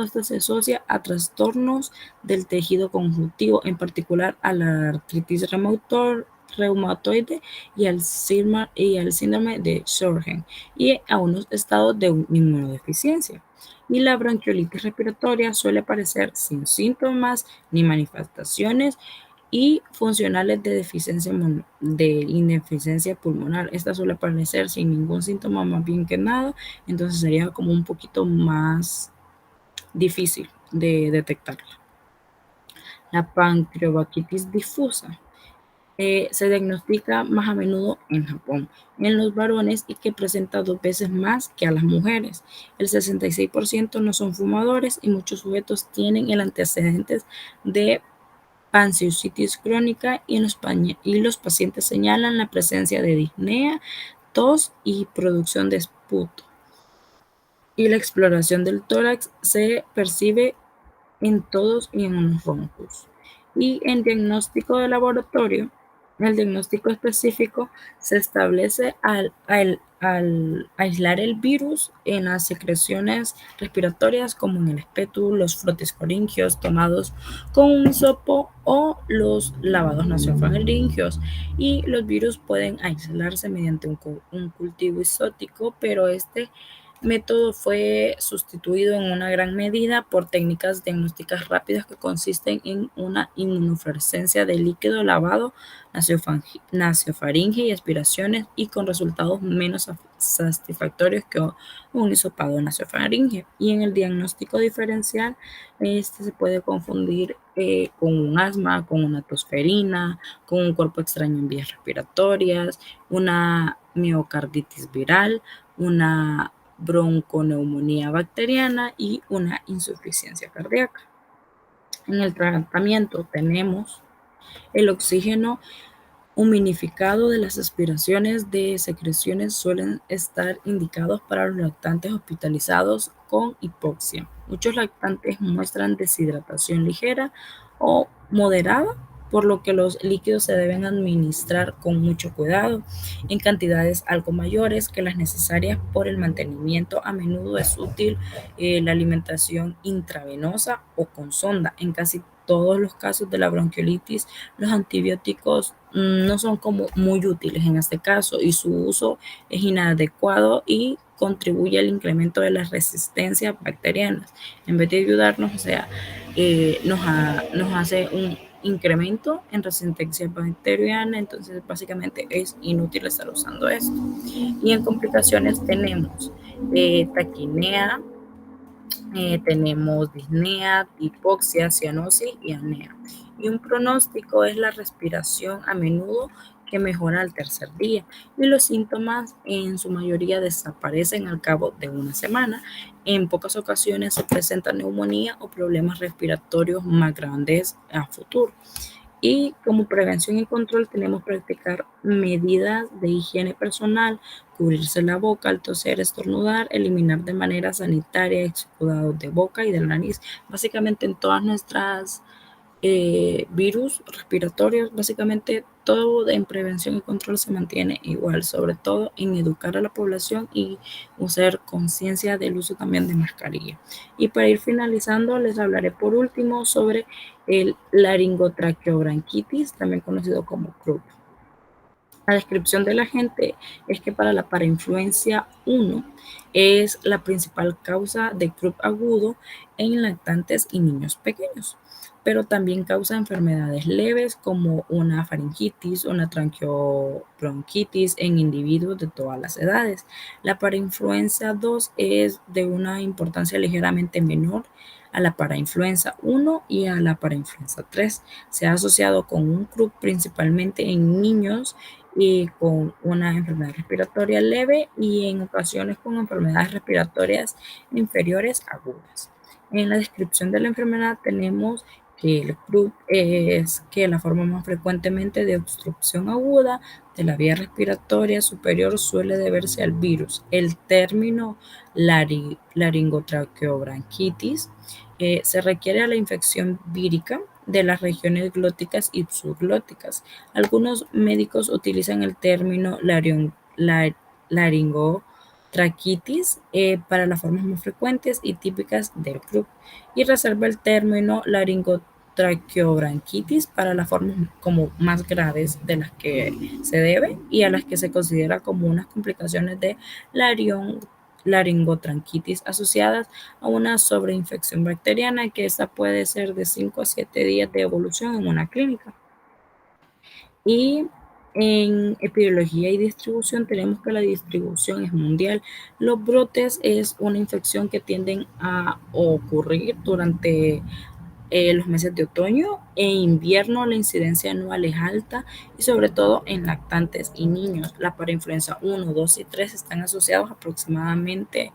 esta se asocia a trastornos del tejido conjuntivo, en particular a la artritis reumatoide y al síndrome de Sjögren y a unos estados de inmunodeficiencia. Y la bronquiolitis respiratoria suele aparecer sin síntomas ni manifestaciones y funcionales de ineficiencia pulmonar. Esta suele aparecer sin ningún síntoma, más bien que nada, entonces sería como un poquito más difícil de detectarla. La pancreatitis difusa se diagnostica más a menudo en Japón, en los varones, y que presenta 2 veces más que a las mujeres. El 66% no son fumadores y muchos sujetos tienen el antecedente de pancreatitis crónica y los pacientes señalan la presencia de disnea, tos y producción de esputo. Y la exploración del tórax se percibe en todos y en unos broncos. Y en diagnóstico de laboratorio, el diagnóstico específico se establece al aislar el virus en las secreciones respiratorias, como en el espeto, los frotes faringios tomados con un hisopo o los lavados nasofaringios. Y los virus pueden aislarse mediante un cultivo isótico, pero este método fue sustituido en una gran medida por técnicas diagnósticas rápidas que consisten en una inmunofluorescencia de líquido lavado, nasofaringe y aspiraciones, y con resultados menos satisfactorios que un hisopado nasofaringe. Y en el diagnóstico diferencial, este se puede confundir con un asma, con una tosferina, con un cuerpo extraño en vías respiratorias, una miocarditis viral, una bronconeumonía bacteriana y una insuficiencia cardíaca. En el tratamiento tenemos el oxígeno humidificado de las aspiraciones de secreciones suelen estar indicados para los lactantes hospitalizados con hipoxia. Muchos lactantes muestran deshidratación ligera o moderada, por lo que los líquidos se deben administrar con mucho cuidado, en cantidades algo mayores que las necesarias por el mantenimiento. A menudo es útil la alimentación intravenosa o con sonda. En casi todos los casos de la bronquiolitis, los antibióticos no son como muy útiles en este caso, y su uso es inadecuado y contribuye al incremento de las resistencias bacterianas. En vez de ayudarnos, o sea, nos hace un incremento en resistencia bacteriana, entonces básicamente es inútil estar usando esto. Y en complicaciones tenemos taquinea, tenemos disnea, hipoxia, cianosis y apnea. Y un pronóstico es la respiración a menudo que mejora al tercer día, y los síntomas en su mayoría desaparecen al cabo de una semana. En pocas ocasiones se presenta neumonía o problemas respiratorios más grandes a futuro. Y como prevención y control tenemos que practicar medidas de higiene personal, cubrirse la boca al toser, estornudar, eliminar de manera sanitaria exudados de boca y de la nariz. Básicamente en todas nuestras virus respiratorios, básicamente todo en prevención y control se mantiene igual, sobre todo en educar a la población y usar conciencia del uso también de mascarilla. Y para ir finalizando, les hablaré por último sobre el laringotraqueobronquitis, también conocido como croup. La descripción del agente es que para la parainfluencia 1 es la principal causa de croup agudo en lactantes y niños pequeños, pero también causa enfermedades leves como una faringitis, una tranqueobronquitis en individuos de todas las edades. La parainfluenza 2 es de una importancia ligeramente menor a la parainfluenza 1 y a la parainfluenza 3. Se ha asociado con un croup principalmente en niños y con una enfermedad respiratoria leve y en ocasiones con enfermedades respiratorias inferiores agudas. En la descripción de la enfermedad tenemos que el croup es que la forma más frecuentemente de obstrucción aguda de la vía respiratoria superior suele deberse al virus. El término laringotraqueobronquitis se requiere a la infección vírica de las regiones glóticas y subglóticas. Algunos médicos utilizan el término laringotraquitis para las formas más frecuentes y típicas del croup y reserva el término laringotraqueobronquitis para las formas como más graves de las que se debe y a las que se considera como unas complicaciones de laringotranquitis asociadas a una sobreinfección bacteriana, que esta puede ser de 5 a 7 días de evolución en una clínica. Y en epidemiología y distribución tenemos que la distribución es mundial. Los brotes es una infección que tienden a ocurrir durante los meses de otoño e invierno. La incidencia anual es alta y sobre todo en lactantes y niños. La parainfluenza 1, 2 y 3 están asociados aproximadamente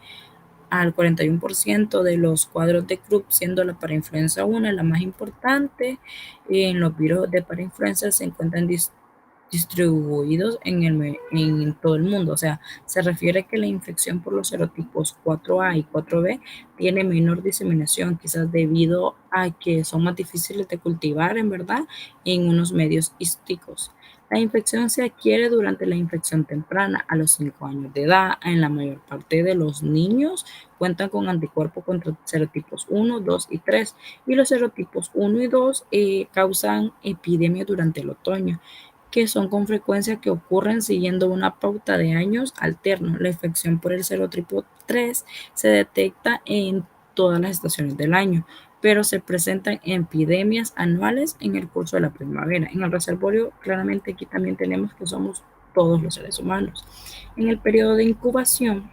al 41% de los cuadros de Krupp, siendo la parainfluenza 1 la más importante. En los virus de parainfluenza se encuentran distribuidos en todo el mundo. O sea, se refiere que la infección por los serotipos 4A y 4B tiene menor diseminación, quizás debido a que son más difíciles de cultivar, en verdad, en unos medios hísticos. La infección se adquiere durante la infección temprana, a los 5 años de edad. En la mayor parte de los niños cuentan con anticuerpos contra serotipos 1, 2 y 3, y los serotipos 1 y 2 causan epidemias durante el otoño, que son con frecuencia que ocurren siguiendo una pauta de años alternos. La infección por el serotipo 3 se detecta en todas las estaciones del año, pero se presentan epidemias anuales en el curso de la primavera. En el reservorio, claramente aquí también tenemos que somos todos los seres humanos. En el periodo de incubación,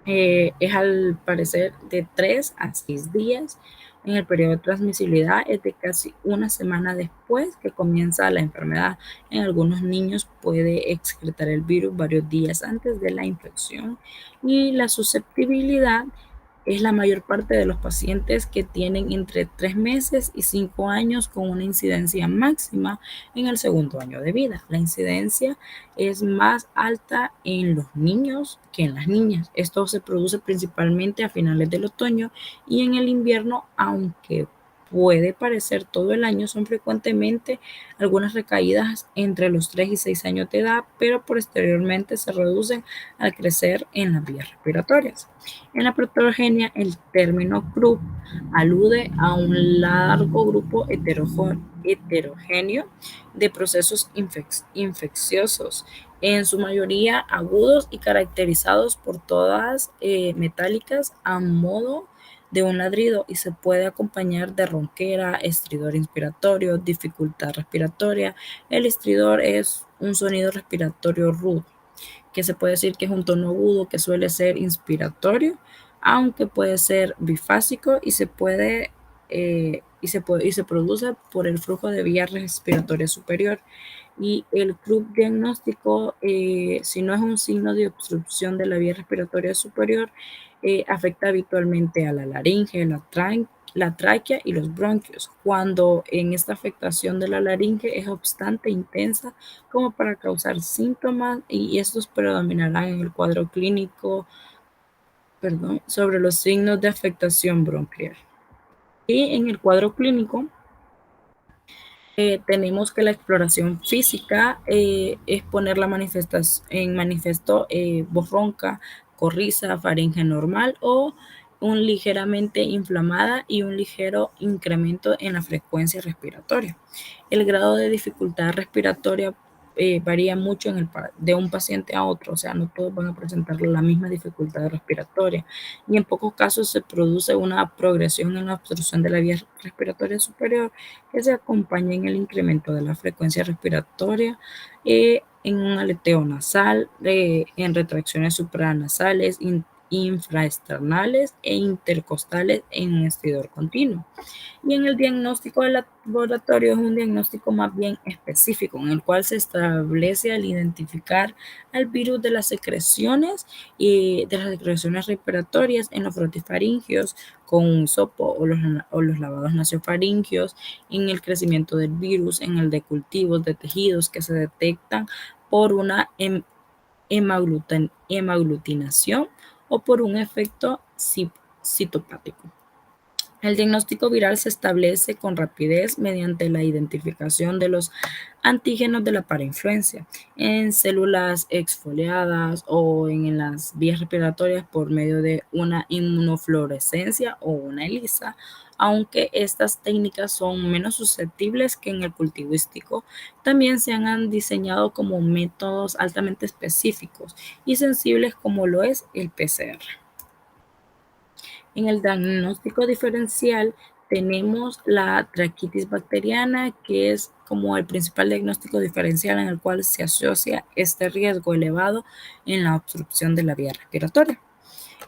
es al parecer de 3 a 6 días. En el periodo de transmisibilidad es de casi una semana después que comienza la enfermedad. En algunos niños puede excretar el virus varios días antes de la infección, y la susceptibilidad es la mayor parte de los pacientes que tienen entre 3 meses y 5 años, con una incidencia máxima en el segundo año de vida. La incidencia es más alta en los niños que en las niñas. Esto se produce principalmente a finales del otoño y en el invierno, aunque puede parecer todo el año. Son frecuentemente algunas recaídas entre los 3 y 6 años de edad, pero posteriormente se reducen al crecer en las vías respiratorias. En la patogenia, el término croup alude a un largo grupo heterogéneo de procesos infecciosos, en su mayoría agudos y caracterizados por todas metálicas a modo de un ladrido, y se puede acompañar de ronquera, estridor inspiratorio, dificultad respiratoria. El estridor es un sonido respiratorio rudo, que se puede decir que es un tono agudo que suele ser inspiratorio, aunque puede ser bifásico y se produce por el flujo de vía respiratoria superior. Y el club diagnóstico, si no es un signo de obstrucción de la vía respiratoria superior, afecta habitualmente a la laringe, la tráquea y los bronquios, cuando en esta afectación de la laringe es bastante intensa como para causar síntomas, y estos predominarán en el cuadro clínico, sobre los signos de afectación bronquial. Y en el cuadro clínico, tenemos que la exploración física es poner en manifiesto voz ronca, corrisa, faringe normal o un ligeramente inflamada y un ligero incremento en la frecuencia respiratoria. El grado de dificultad respiratoria varía mucho de un paciente a otro, o sea, no todos van a presentar la misma dificultad respiratoria y en pocos casos se produce una progresión en la obstrucción de la vía respiratoria superior que se acompaña en el incremento de la frecuencia respiratoria, en un aleteo nasal, en retracciones supranasales, infraesternales e intercostales en un estridor continuo. Y en el diagnóstico del laboratorio es un diagnóstico más bien específico, en el cual se establece al identificar al virus de las secreciones y de las secreciones respiratorias en los frotifaringios con un hisopo o los lavados nasofaringios, en el crecimiento del virus, en el de cultivos de tejidos que se detectan por una hemaglutinación o por un efecto citopático. El diagnóstico viral se establece con rapidez mediante la identificación de los antígenos de la parainfluencia en células exfoliadas o en las vías respiratorias por medio de una inmunofluorescencia o una ELISA, aunque estas técnicas son menos susceptibles que en el cultivístico, también se han diseñado como métodos altamente específicos y sensibles como lo es el PCR. En el diagnóstico diferencial tenemos la traquitis bacteriana, que es como el principal diagnóstico diferencial en el cual se asocia este riesgo elevado en la obstrucción de la vía respiratoria.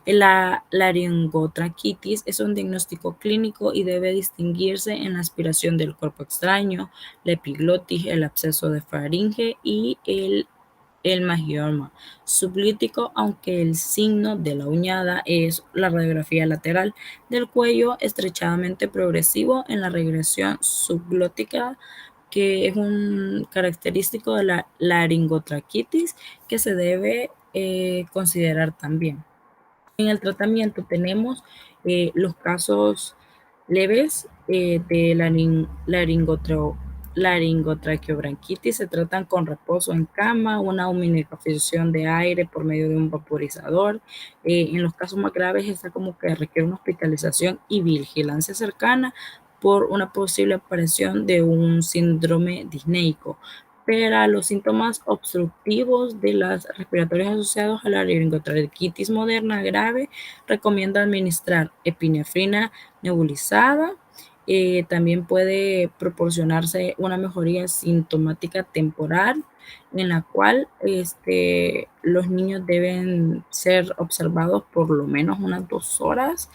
La laringotraquitis es un diagnóstico clínico y debe distinguirse en la aspiración del cuerpo extraño, la epiglotis, el absceso de faringe y el magioma sublítico, aunque el signo de la uñada es la radiografía lateral del cuello estrechamente progresivo en la regresión subglótica, que es un característico de la laringotraquitis que se debe considerar también. En el tratamiento tenemos los casos leves de laringotraqueobronquitis. Se tratan con reposo en cama, una humidificación de aire por medio de un vaporizador. En los casos más graves está como que requiere una hospitalización y vigilancia cercana por una posible aparición de un síndrome disneico. Para los síntomas obstructivos de las respiratorias asociados a la laringotraquitis moderna grave, recomienda administrar epinefrina nebulizada. También puede proporcionarse una mejoría sintomática temporal en la cual los niños deben ser observados por lo menos unas 2 horas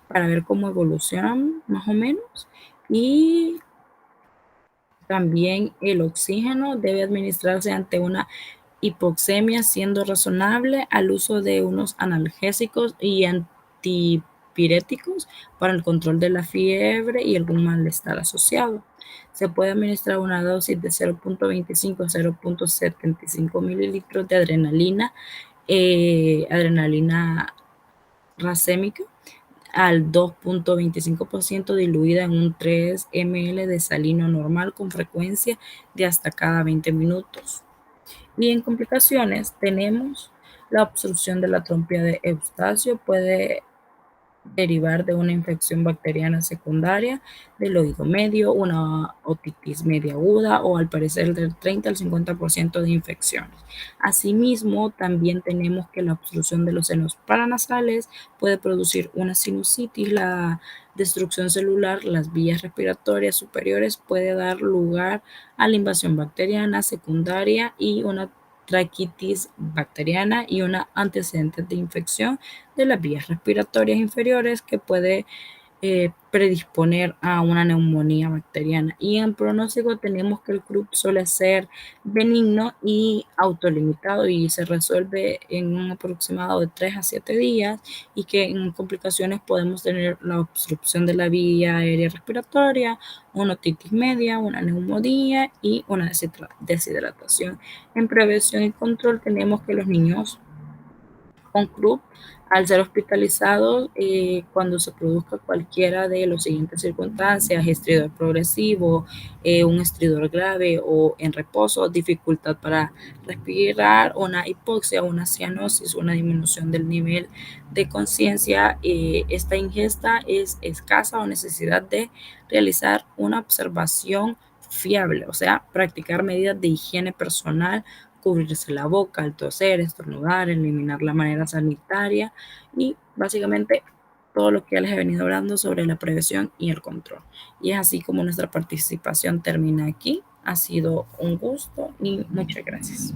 para ver cómo evolucionan más o menos. Y también el oxígeno debe administrarse ante una hipoxemia, siendo razonable al uso de unos analgésicos y antipiréticos para el control de la fiebre y algún malestar asociado. Se puede administrar una dosis de 0.25 a 0.75 mililitros de adrenalina racémica al 2.25% diluida en un 3 ml de salino normal con frecuencia de hasta cada 20 minutos. Y en complicaciones tenemos la obstrucción de la trompa de Eustacio, puede derivar de una infección bacteriana secundaria del oído medio, una otitis media aguda o al parecer del 30 al 50% de infecciones. Asimismo, también tenemos que la obstrucción de los senos paranasales puede producir una sinusitis, la destrucción celular, las vías respiratorias superiores puede dar lugar a la invasión bacteriana secundaria y una traquitis bacteriana y una antecedente de infección de las vías respiratorias inferiores que puede predisponer a una neumonía bacteriana. Y en pronóstico tenemos que el CRUP suele ser benigno y autolimitado y se resuelve en un aproximado de 3 a 7 días y que en complicaciones podemos tener la obstrucción de la vía aérea respiratoria, una otitis media, una neumonía y una deshidratación. En prevención y control tenemos que los niños con CRUP, al ser hospitalizados, cuando se produzca cualquiera de las siguientes circunstancias, estridor progresivo, un estridor grave o en reposo, dificultad para respirar, una hipoxia, una cianosis, una disminución del nivel de conciencia, esta ingesta es escasa o necesidad de realizar una observación fiable, o sea, practicar medidas de higiene personal, cubrirse la boca al toser, estornudar, eliminar la manera sanitaria y básicamente todo lo que ya les he venido hablando sobre la prevención y el control. Y es así como nuestra participación termina aquí. Ha sido un gusto y muchas gracias.